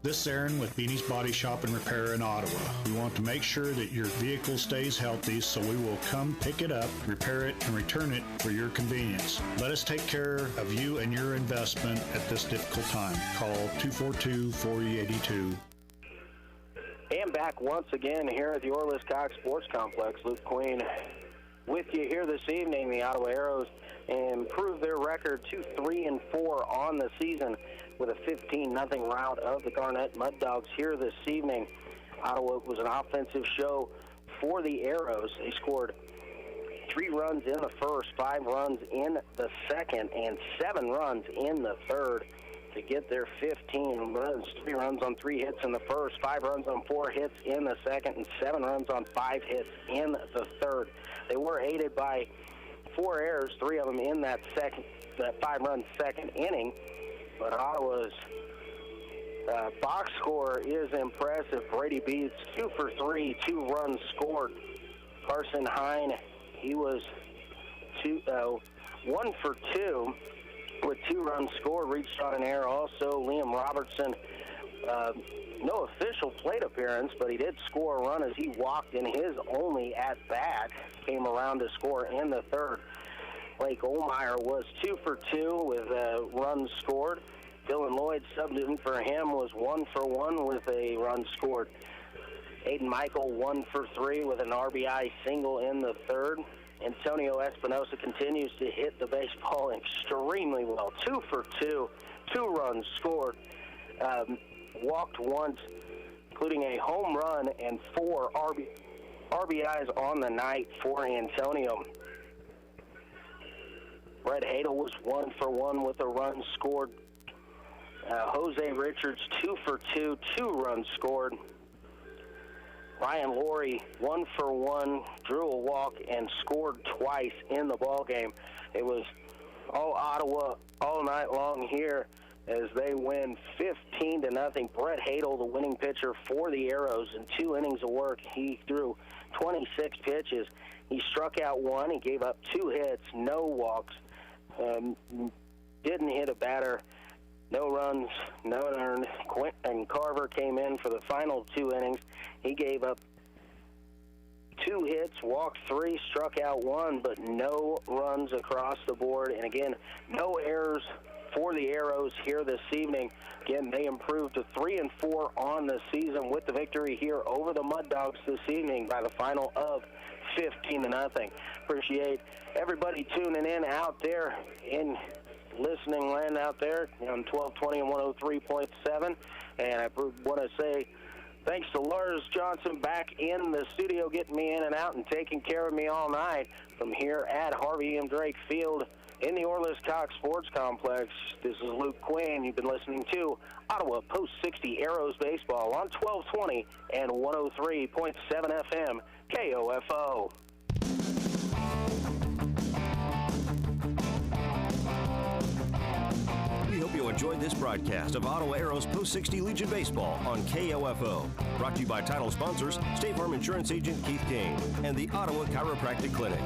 [SPEAKER 12] This is Aaron with Beanie's Body Shop and Repair in Ottawa. We want to make sure that your vehicle stays healthy, so we will come pick it up, repair it, and return it for your convenience. Let us take care of you and your investment at this difficult time. Call 242-4082.
[SPEAKER 2] And back once again here at the Orlis Cox Sports Complex. Luke Queen with you here this evening. The Ottawa Arrows improved their record to 3-4 on the season with a 15-0 rout of the Garnett Mud Dogs here this evening. Ottawa was an offensive show for the Arrows. They scored 3 runs in the first, 5 runs in the second, and 7 runs in the third to get their 15 runs. 3 runs on 3 hits in the first, 5 runs on 4 hits in the second, and 7 runs on 5 hits in the third. They were aided by 4 errors, 3 of them in that 5-run second inning. But Ottawa's box score is impressive. Brady Beats 2 for 3, 2 runs scored. Carson Hine, he was 1 for 2 with 2 runs scored, reached on an error. Also, Liam Robertson, no official plate appearance, but he did score a run as he walked in his only at-bat. Came around to score in the third. Blake Olmeyer was 2 for 2 with runs scored. Dylan Lloyd, subbed in for him, was 1 for 1 with a run scored. Aiden Michael 1 for 3 with an RBI single in the third. Antonio Espinosa continues to hit the baseball extremely well. 2 for 2, 2 runs scored. Walked once, including a home run and 4 RBIs on the night for Antonio. Brett Hadel was 1 for 1 with a run scored. Jose Richards 2 for 2, 2 runs scored. Ryan Laurie 1 for 1, drew a walk and scored twice in the ball game. It was all Ottawa all night long here as they win 15-0. Brett Hadel, the winning pitcher for the Arrows, in 2 innings of work, he threw 26 pitches. He struck out 1. He gave up 2 hits, no walks, didn't hit a batter. No runs, no earned. Quentin Carver came in for the final 2 innings. He gave up 2 hits, walked 3, struck out 1, but no runs across the board. And again, no errors for the Arrows here this evening. Again, they improved to 3-4 on the season with the victory here over the Mud Dogs this evening by the final of 15-0. Appreciate everybody tuning in out there in listening land out there on 1220 and 103.7. And I want to say thanks to Lars Johnson back in the studio, getting me in and out and taking care of me all night from here at Harvey M. Drake Field in the Orlis Cox Sports Complex. This is Luke Quinn. You've been listening to Ottawa Post 60 Arrows Baseball on 1220 and 103.7 FM KOFO.
[SPEAKER 1] We hope you enjoyed this broadcast of Ottawa Arrows Post 60 Legion Baseball on KOFO. Brought to you by title sponsors State Farm Insurance Agent Keith King and the Ottawa Chiropractic Clinic.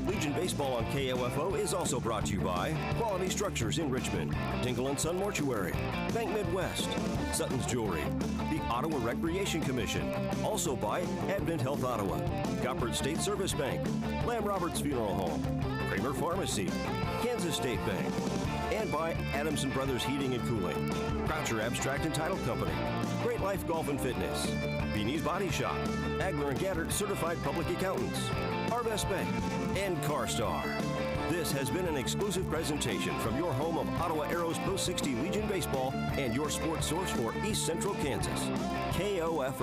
[SPEAKER 1] Legion Baseball on KOFO is also brought to you by Quality Structures in Richmond, Dingle & Son Mortuary, Bank Midwest, Sutton's Jewelry, the Ottawa Recreation Commission, also by Advent Health Ottawa, Goppert State Service Bank, Lamb Roberts Funeral Home, Kramer Pharmacy, Kansas State Bank, and by Adamson Brothers Heating and Cooling, Croucher Abstract and Title Company, Great Life Golf and Fitness, Beanie's Body Shop, Agler and Gaddard Certified Public Accountants, Arvest Bank, and CarStar. This has been an exclusive presentation from your home of Ottawa Arrows Post 60 Legion Baseball and your sports source for East Central Kansas, KOFO.